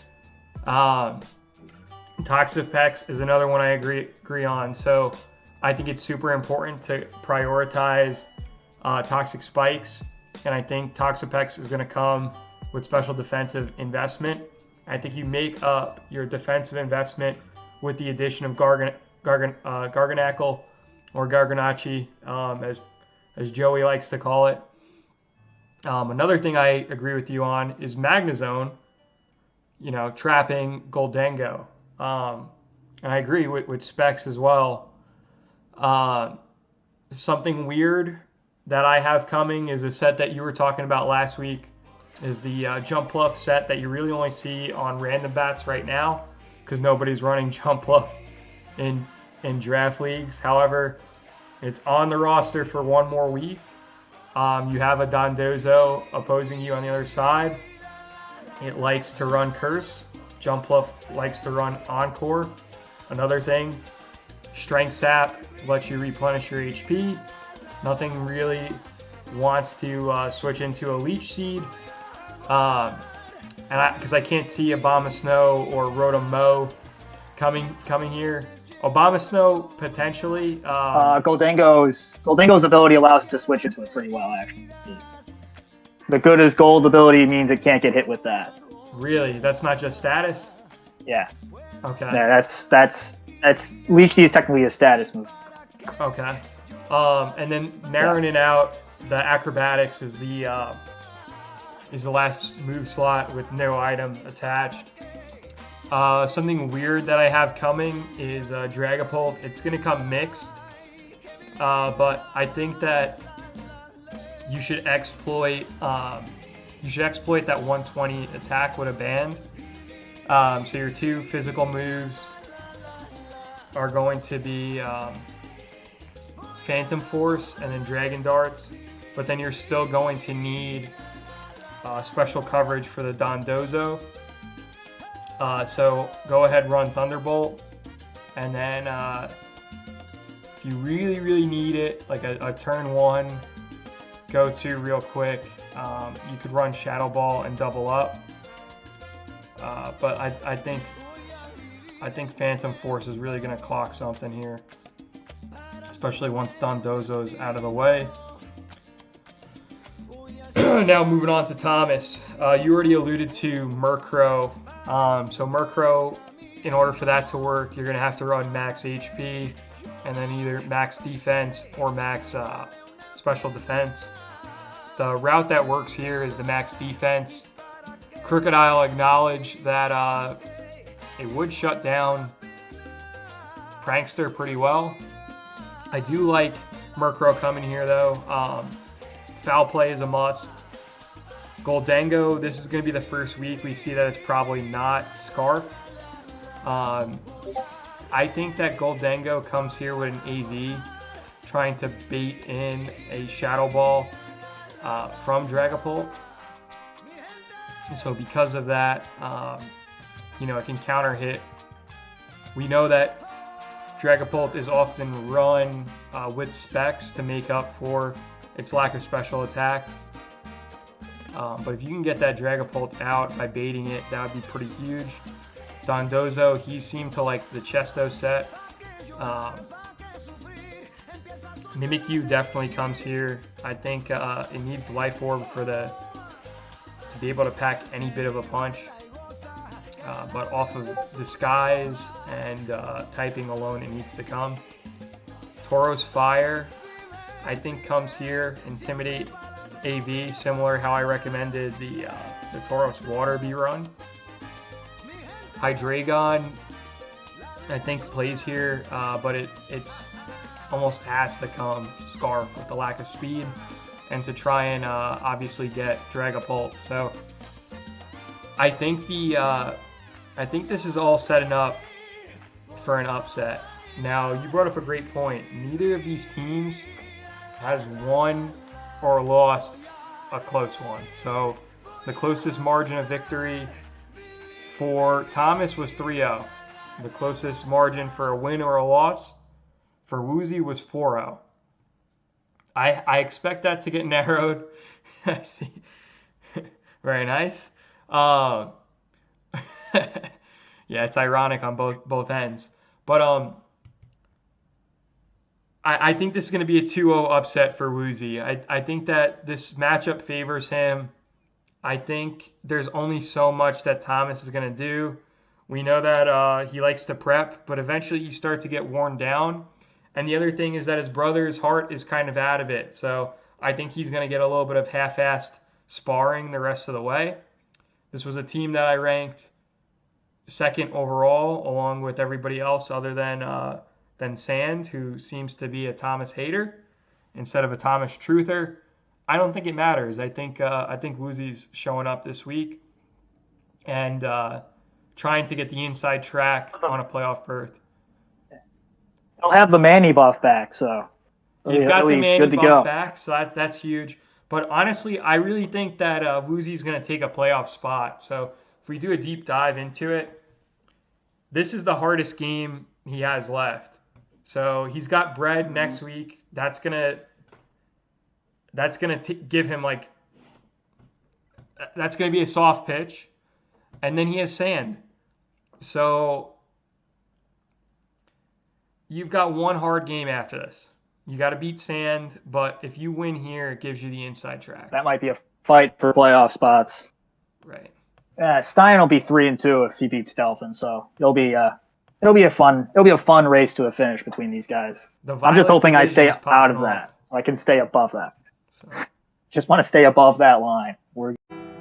S2: Toxapex is another one I agree on. So I think it's super important to prioritize toxic spikes, and I think Toxapex is going to come with special defensive investment. I think you make up your defensive investment with the addition of Garganackle or Garganacci, as Joey likes to call it. Another thing I agree with you on is Magnezone, trapping Goldengo. And I agree with Specs as well. Something weird that I have coming is a set that you were talking about last week, is the Jump Pluff set that you really only see on random bats right now because nobody's running Jump Pluff in draft leagues. However, it's on the roster for one more week. You have a Dondozo opposing you on the other side. It likes to run Curse. Jump Pluff likes to run Encore. Another thing, Strength Sap lets you replenish your HP. Nothing really wants to switch into a Leech Seed. Because I can't see Obama Snow or Rotom Mo coming here. Obama Snow potentially.
S3: Goldengo's ability allows it to switch into it pretty well, actually. The good as gold ability means it can't get hit with that.
S2: Really? That's not just status?
S3: Yeah.
S2: Okay.
S3: Yeah, that's Leech Seed is technically a status move.
S2: Okay. And then narrowing it out, the Acrobatics is the last move slot with no item attached. Something weird that I have coming is Dragapult. It's going to come mixed, but I think that you should exploit that 120 attack with a band. So your two physical moves are going to be Phantom Force and then Dragon Darts, but then you're still going to need special coverage for the Dondozo. So go ahead, run Thunderbolt, and then if you really, really need it, like a turn one go-to real quick, you could run Shadow Ball and double up. But I think Phantom Force is really going to clock something here, especially once Dondozo's out of the way. Now moving on to Thomas. You already alluded to Murkrow. So Murkrow, in order for that to work, you're going to have to run max HP and then either max defense or max special defense. The route that works here is the max defense. Crocodile acknowledged that it would shut down Prankster pretty well. I do like Murkrow coming here though. Foul Play is a must. Goldengo, this is going to be the first week we see that it's probably not Scarf. I think that Goldengo comes here with an AV, trying to bait in a Shadow Ball from Dragapult. So because of that, it can counter hit. We know that Dragapult is often run with specs to make up for its lack of special attack. But if you can get that Dragapult out by baiting it, that would be pretty huge. Dondozo, he seemed to like the Chesto set. Mimikyu definitely comes here. I think it needs Life Orb to be able to pack any bit of a punch. But off of Disguise and typing alone, it needs to come. Tauros Fire, I think, comes here. Intimidate AV, similar how I recommended the Tauros Water be run. Hydreigon, I think, plays here, but it's almost has to come Scarf with the lack of speed and to try and obviously get Dragapult. So I think this is all setting up for an upset. Now, you brought up a great point. Neither of these teams has won or lost a close one. So the closest margin of victory for Thomas was 3-0. The closest margin for a win or a loss for Woozy was 4-0. I expect that to get narrowed. I see. Very nice. Yeah, it's ironic on both ends. But I think this is going to be a 2-0 upset for Woozy. I think that this matchup favors him. I think there's only so much that Thomas is going to do. We know that he likes to prep, but eventually you start to get worn down. And the other thing is that his brother's heart is kind of out of it. So I think he's going to get a little bit of half-assed sparring the rest of the way. This was a team that I ranked second overall, along with everybody else other than Sand, who seems to be a Thomas hater instead of a Thomas truther. I don't think it matters. I think Woozy's showing up this week and trying to get the inside track on a playoff berth.
S3: He'll have the Manny buff back, so
S2: he's got the Manny buff back, so that's huge. But honestly, I really think that Woozy's going to take a playoff spot. So if we do a deep dive into it, this is the hardest game he has left. So he's got Bread next week. That's gonna give him that's gonna be a soft pitch, and then he has Sand. So you've got one hard game after this. You got to beat Sand, but if you win here, it gives you the inside track.
S3: That might be a fight for playoff spots.
S2: Right.
S3: Stein will be 3-2 if he beats Dolphin, so it'll be a fun race to a finish between these guys. I'm just hoping I stay out of that, so I can stay above that. So. Just want to stay above that line.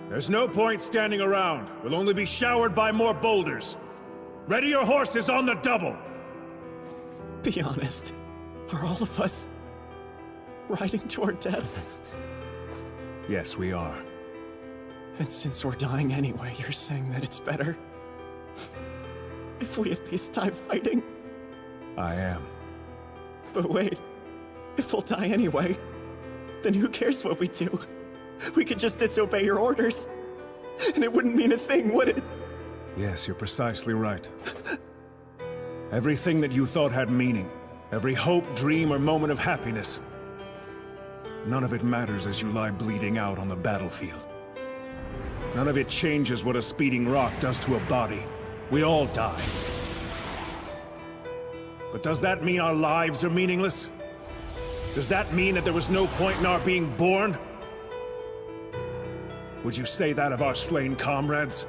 S17: There's no point standing around. We'll only be showered by more boulders. Ready your horses on the double.
S18: Be honest. Are all of us riding to our deaths?
S17: Yes, we are.
S18: And since we're dying anyway, you're saying that it's better if we at least die fighting?
S17: I am.
S18: But wait, if we'll die anyway, then who cares what we do? We could just disobey your orders, and it wouldn't mean a thing, would it?
S17: Yes, you're precisely right. Everything that you thought had meaning, every hope, dream, or moment of happiness, none of it matters as you lie bleeding out on the battlefield. None of it changes what a speeding rock does to a body. We all die. But does that mean our lives are meaningless? Does that mean that there was no point in our being born? Would you say that of our slain comrades?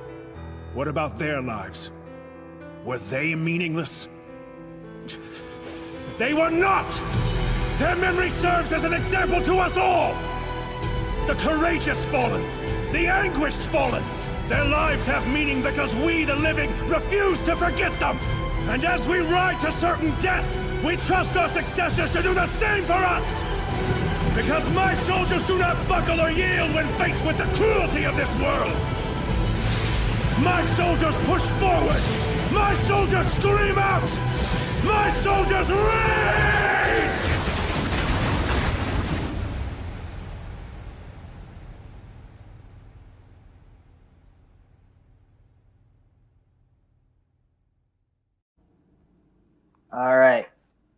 S17: What about their lives? Were they meaningless? They were not! Their memory serves as an example to us all! The courageous fallen, the anguished fallen, their lives have meaning because we, the living, refuse to forget them! And as we ride to certain death, we trust our successors to do the same for us! Because my soldiers do not buckle or yield when faced with the cruelty of this world! My soldiers push forward! My soldiers scream out! My soldiers rage!
S3: All right.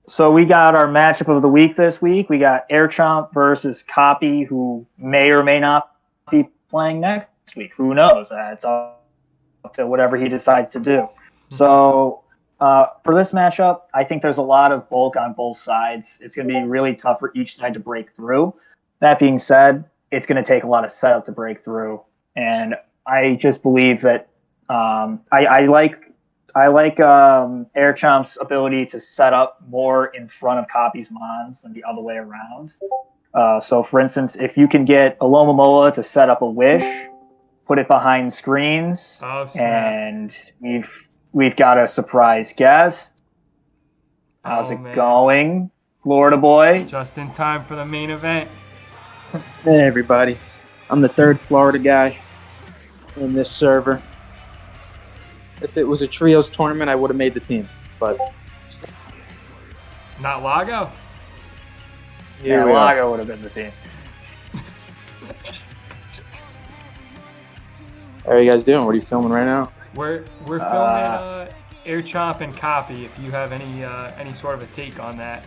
S3: So we got our matchup of the week this week. We got Air Chomp versus Copy, who may or may not be playing next week. Who knows? It's up to whatever he decides to do. So for this matchup, I think there's a lot of bulk on both sides. It's going to be really tough for each side to break through. That being said, it's going to take a lot of setup to break through. And I just believe that I like Air Chomp's ability to set up more in front of Copy's Mons than the other way around. So, for instance, if you can get Alomomola to set up a wish, put it behind screens, and we've got a surprise guest. How's it going, Florida boy?
S2: Just in time for the main event.
S10: Hey, everybody. I'm the third Florida guy in this server. If it was a trios tournament, I would have made the team, but...
S2: Not Lago?
S3: Yeah, Lago would have been the team.
S10: How are you guys doing? What are you filming right now?
S2: We're filming Air Chomp and Copy. If you have any sort of a take on that.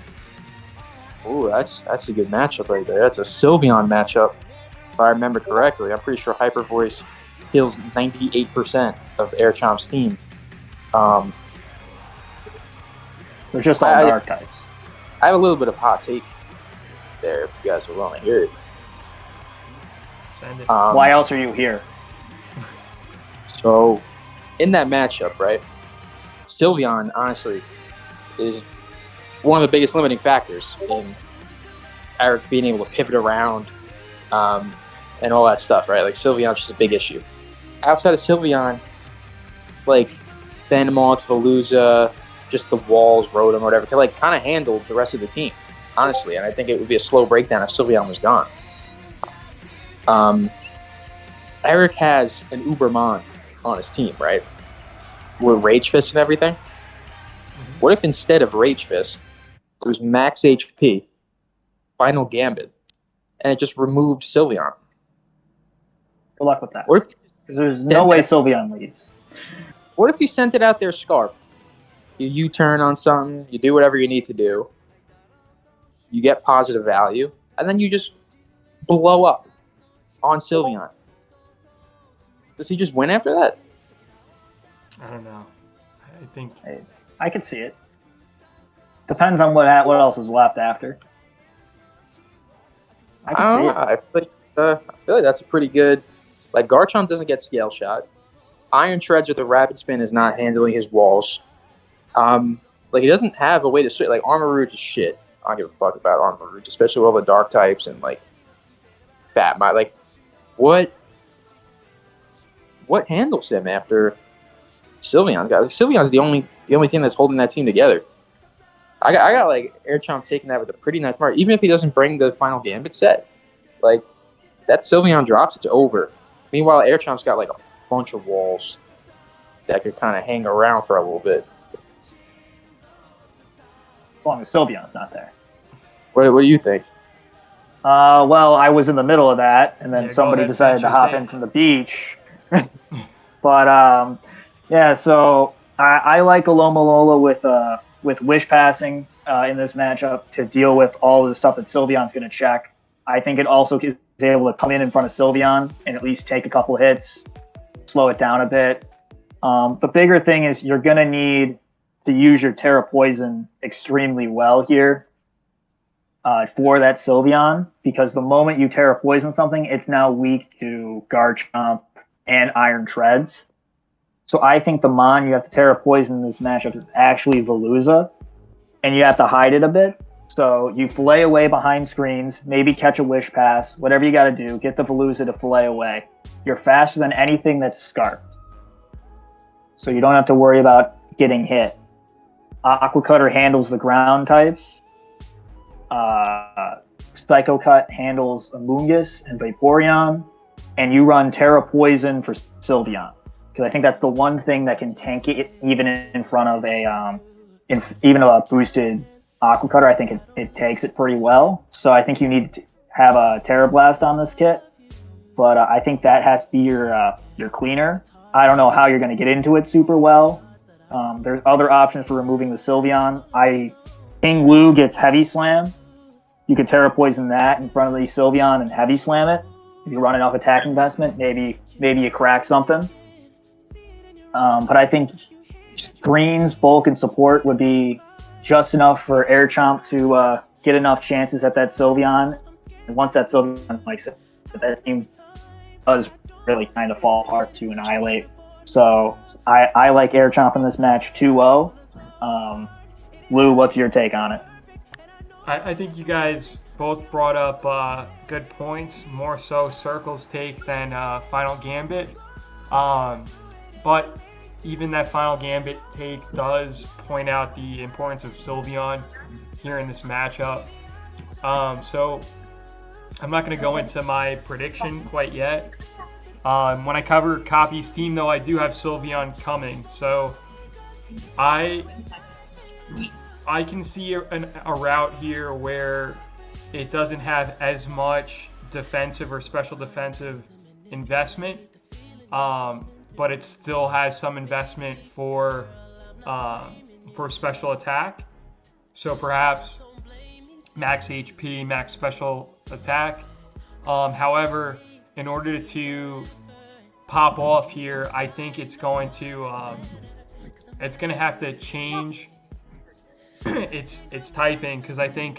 S10: Ooh, that's a good matchup right there. That's a Sylveon matchup, if I remember correctly. I'm pretty sure Hyper Voice kills 98% of Air Chomp's team.
S3: They're just all dark types.
S10: I have a little bit of hot take there, if you guys are willing to hear it.
S2: Send it.
S3: Why else are you here?
S10: So, in that matchup, right, Sylveon, honestly, is one of the biggest limiting factors in Eric being able to pivot around and all that stuff, right? Like, Sylveon's just a big issue. Outside of Sylveon, like, Phantomoth, Veluza, just the walls, Rotom, whatever, can, like, kind of handle the rest of the team, honestly. And I think it would be a slow breakdown if Sylveon was gone. Eric has an Ubermon on his team, right? With Rage Fist and everything. What if instead of Rage Fist, it was max HP, Final Gambit, and it just removed Sylveon?
S3: Good luck with that.
S10: What if,
S3: there's no way Sylveon leads.
S10: What if you sent it out there Scarf? You U-turn on something, you do whatever you need to do, you get positive value, and then you just blow up on Sylveon. Does he just win after that?
S2: I don't know. I think
S3: I could see it. Depends on what else is left after. I can see it.
S10: I feel like that's a pretty good. Like, Garchomp doesn't get Scale Shot. Iron Shreds with a Rapid Spin is not handling his walls. Like, he doesn't have a way to switch. Like, Armor Rouge is shit. I don't give a fuck about Armor Rouge, especially with all the dark types and like that. Like, what handles him after Sylveon's got? Like, Sylveon's the only thing that's holding that team together. I got like Air Chomp taking that with a pretty nice mark. Even if he doesn't bring the Final Gambit set, like, that Sylveon drops, it's over. Meanwhile, Air Chomp's got like a bunch of walls that could kind of hang around for a little bit.
S3: As long as Sylveon's not there.
S10: What do you think?
S3: Well, I was in the middle of that, and then somebody decided to hop in from the beach. But yeah, so I like Alomomola with Wish Passing in this matchup to deal with all of the stuff that Sylveon's going to check. I think it also is able to come in front of Sylveon and at least take a couple hits, slow it down a bit. The bigger thing is you're going to need to use your Terra Poison extremely well here for that Sylveon, because the moment you Terra Poison something, it's now weak to Garchomp and Iron Treads. So I think the Mon you have to Terra Poison in this matchup is actually Veluza, and you have to hide it a bit. So you fillet away behind screens, maybe catch a Wish Pass, whatever you got to do, get the Veluza to fillet away. You're faster than anything that's Scarfed. So you don't have to worry about getting hit. Aqua Cutter handles the ground types. Psycho Cut handles Amoonguss and Vaporeon. And you run Terra Poison for Sylveon. Because I think that's the one thing that can tank it even in front of even a boosted Aqua Cutter. I think it takes it pretty well. So I think you need to have a Terra Blast on this kit. But I think that has to be your cleaner. I don't know how you're going to get into it super well. There's other options for removing the Sylveon. King Wu gets Heavy Slam. You could Terra Poison that in front of the Sylveon and Heavy Slam it. If you run enough attack investment, maybe you crack something. But I think screens, bulk, and support would be just enough for Air Chomp to get enough chances at that Sylveon. And once that Sylveon, like I said, that team does really kind of fall apart to annihilate. So I like Air Chomp in this match 2-0. Lou, what's your take on it?
S2: I think you guys both brought up good points, more so Circle's take than Final Gambit. But even that Final Gambit take does point out the importance of Sylveon here in this matchup. So I'm not going to go into my prediction quite yet. When I cover Copy's team, though, I do have Sylveon coming. So I can see a route here where it doesn't have as much defensive or special defensive investment, but it still has some investment for special attack. So perhaps max HP, max special attack. However, in order to pop off here, I think it's going to have to change its typing, because I think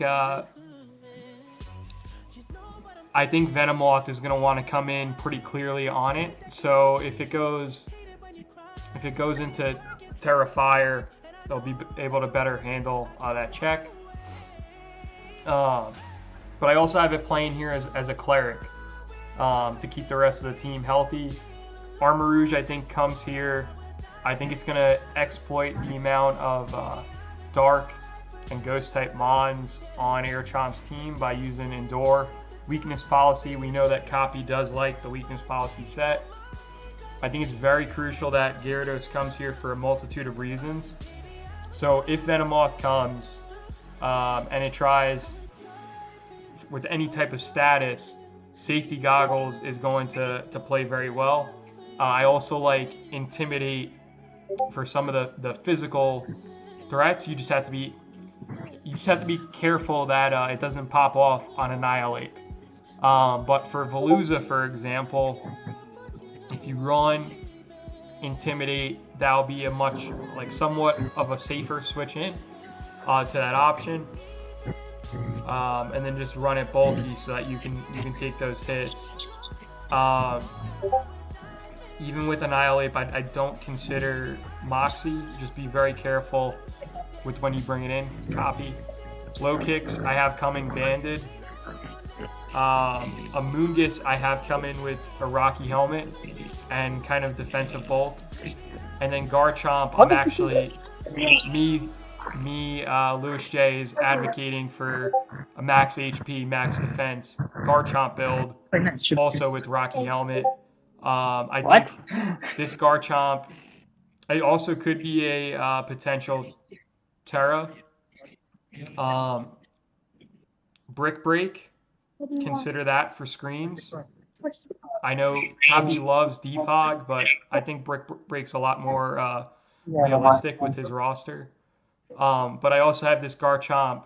S2: Venomoth is going to want to come in pretty clearly on it. So if it goes into Terra Fire, they'll be able to better handle that check. But I also have it playing here as a cleric to keep the rest of the team healthy. Armarouge, I think, comes here. I think it's going to exploit the amount of Dark and Ghost type Mons on Air Chomp's team by using Endure. Weakness policy, we know that Copy does like the weakness policy set. I think it's very crucial that Gyarados comes here for a multitude of reasons. So if Venomoth comes and it tries with any type of status, Safety Goggles is going to play very well. I also like Intimidate for some of the physical threats. You just have to be careful that it doesn't pop off on Annihilate. But for Veluza, for example, if you run Intimidate, that'll be a somewhat of a safer switch in to that option. And then just run it bulky so that you can take those hits. Even with Annihilate, I don't consider Moxie. Just be very careful with when you bring it in. Copy. Low kicks I have coming banded. Amoonguss I have come in with a Rocky Helmet and kind of defensive bulk. And then Garchomp, I'm actually, Louis J is advocating for a max HP, max defense Garchomp build, also with Rocky Helmet. I think this Garchomp, it also could be a potential Terra. Brick Break, consider that for screens. I know Copy loves Defog, but I think Brick Break's a lot more realistic with his roster. But I also have this Garchomp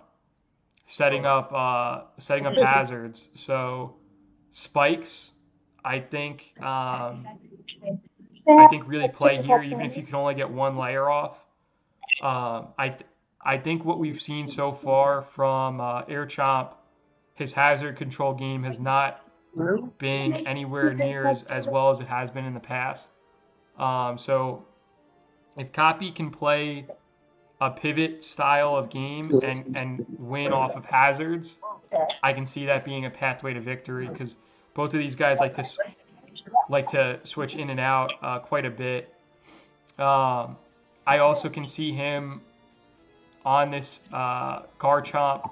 S2: setting up hazards. So spikes, I think really play here, even if you can only get one layer off. I think what we've seen so far from Air Chomp, his hazard control game has not been anywhere near as well as it has been in the past. So if Copy can play a pivot style of game and win off of hazards, I can see that being a pathway to victory, because both of these guys like to switch in and out quite a bit. I also can see him on this Garchomp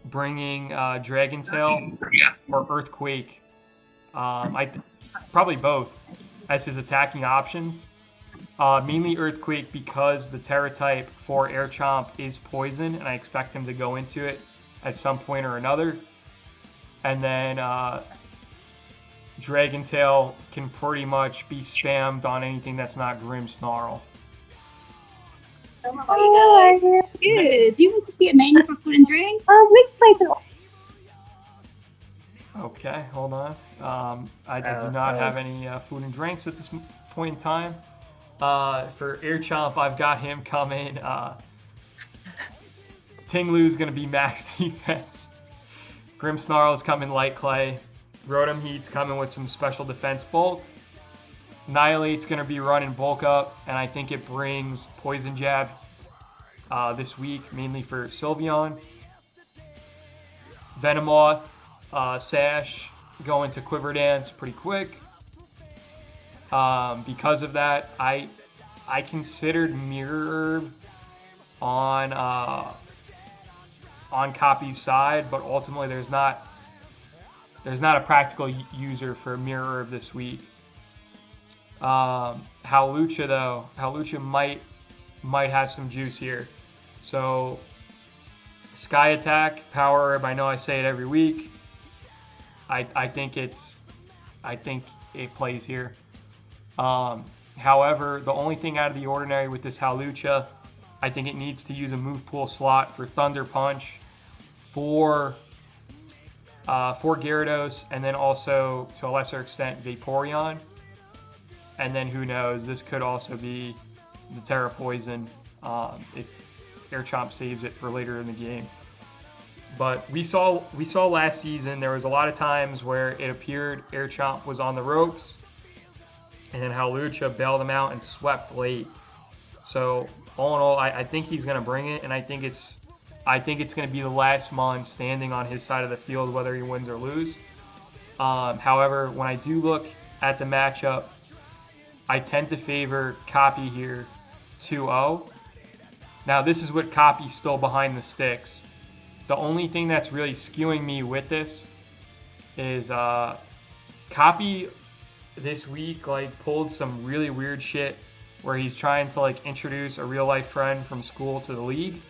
S2: bringing Dragon Tail or Earthquake. Probably both as his attacking options. Mainly Earthquake because the Terra type for Air Chomp is Poison, and I expect him to go into it at some point or another. And then Dragon Tail can pretty much be spammed on anything that's not Grimmsnarl.
S19: Oh my gosh, good. Do you want to see a menu for food and drinks? We can play some.
S2: Okay, hold on. I do not have any food and drinks at this point in time. For Air Chomp, I've got him coming. Tinglu's going to be max defense. Grimmsnarl is coming light clay. Rotom Heat's coming with some special defense bulk. Annihilate's going to be running bulk up, and I think it brings Poison Jab this week, mainly for Sylveon. Venomoth, Sash going to Quiver Dance pretty quick. Because of that, I considered Mirror on Copy's side, but ultimately there's not a practical user for Mirror this week. Howlucha though, Howlucha might have some juice here. So Sky Attack, Power Herb, I know I say it every week. I think it plays here. However, the only thing out of the ordinary with this Howlucha, I think it needs to use a move pool slot for Thunder Punch, for Gyarados, and then also to a lesser extent Vaporeon. And then who knows, this could also be the Terra Poison if Air Chomp saves it for later in the game. But we saw last season there was a lot of times where it appeared Air Chomp was on the ropes, and then Howlucha bailed him out and swept late. So all in all, I think he's going to bring it, and I think it's going to be the last Mon standing on his side of the field, whether he wins or lose. However, when I do look at the matchup, I tend to favor Copy here 2-0. Now, this is what Copy's still behind the sticks. The only thing that's really skewing me with this is Copy this week pulled some really weird shit where he's trying to introduce a real life friend from school to the league.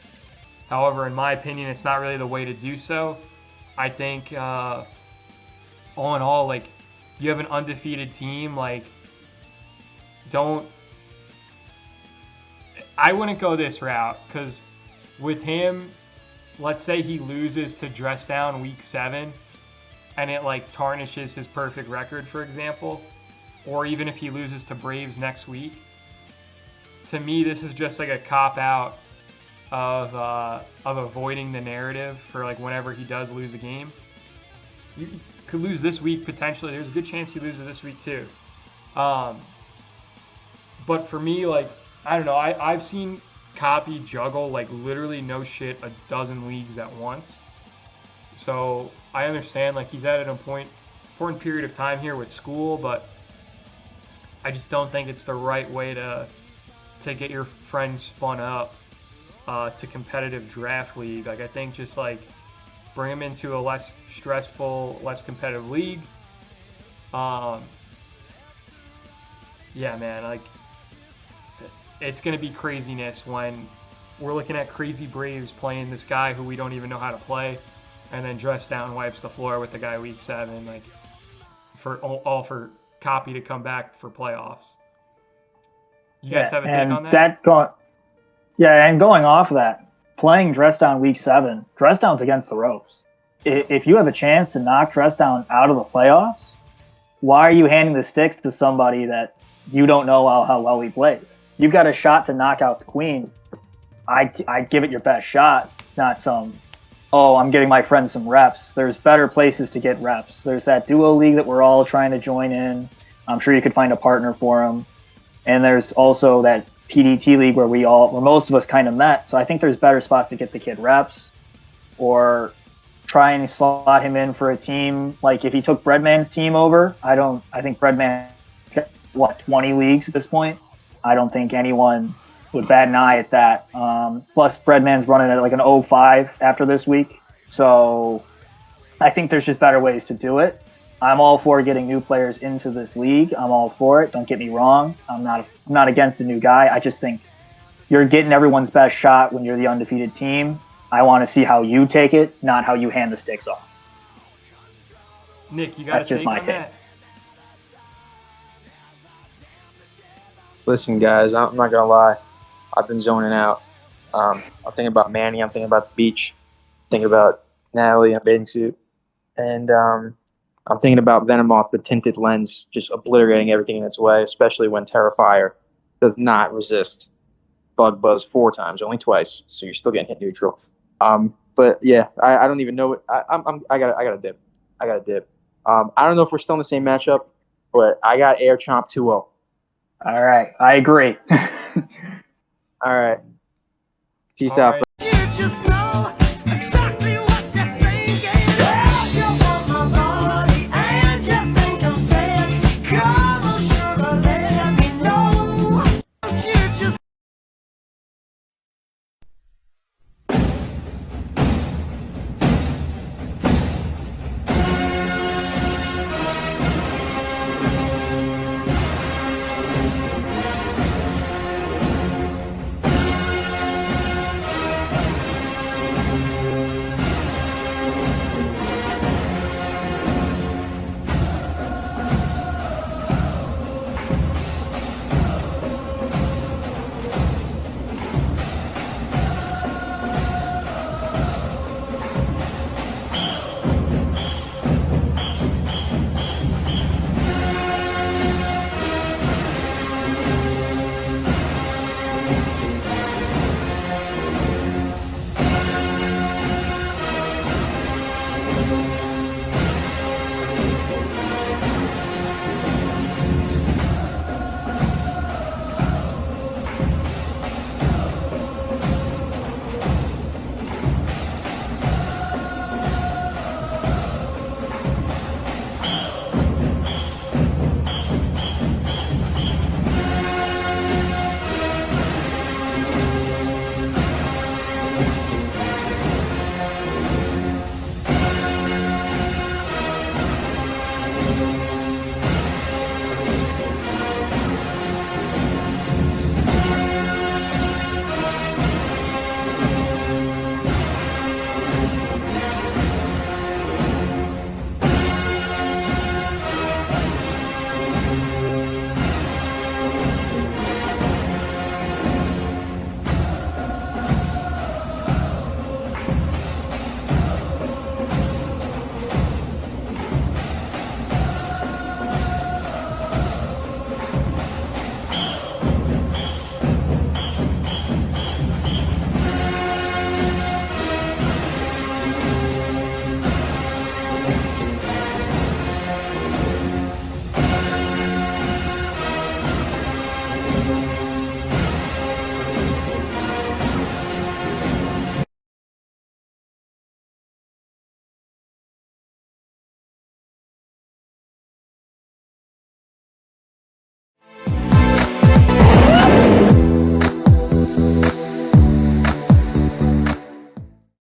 S2: However, in my opinion, it's not really the way to do so. I think all in all, you have an undefeated team, I wouldn't go this route, because with him, let's say he loses to Dress Down week 7 and it tarnishes his perfect record, for example, or even if he loses to Braves next week. To me, this is just a cop-out of avoiding the narrative for whenever he does lose a game. You could lose this week potentially. There's a good chance he loses this week too. But for me, I don't know. I've seen Copy juggle literally no shit a dozen leagues at once. So I understand he's at an important period of time here with school, but I just don't think it's the right way to get your friends spun up to competitive draft league. I think just bring them into a less stressful, less competitive league. Yeah, man, it's going to be craziness when we're looking at crazy Braves playing this guy who we don't even know how to play, and then Dress Down wipes the floor with the guy week 7, for Copy to come back for playoffs. You guys have a take on that?
S3: And going off of that, playing Dress Down week 7, Dress Down's against the ropes. If you have a chance to knock Dress Down out of the playoffs, why are you handing the sticks to somebody that you don't know how well he plays? You've got a shot to knock out the Queen. I give it your best shot, not some, I'm getting my friends some reps. There's better places to get reps. There's that duo league that we're all trying to join in. I'm sure you could find a partner for them. And there's also that PDT league where most of us kind of met. So I think there's better spots to get the kid reps, or try and slot him in for a team. If he took Breadman's team over, I think Breadman's got 20 leagues at this point. I don't think anyone would bat an eye at that. Plus, Breadman's running at an 0-5 after this week. So I think there's just better ways to do it. I'm all for getting new players into this league. I'm all for it. Don't get me wrong. I'm not against a new guy. I just think you're getting everyone's best shot when you're the undefeated team. I want to see how you take it, not how you hand the sticks off.
S2: Nick, you got to take on that?
S10: Listen, guys, I'm not gonna lie. I've been zoning out. I'm thinking about Manny. I'm thinking about the beach. I'm thinking about Natalie in a bathing suit, and I'm thinking about Venomoth with tinted lens, just obliterating everything in its way, especially when Terrifier does not resist Bug Buzz 4 times, only twice, so you're still getting hit neutral. But yeah, I don't even know what I gotta dip. I don't know if we're still in the same matchup, but I got Air Chomp 2-0.
S3: All right, I agree.
S10: All right. Peace out.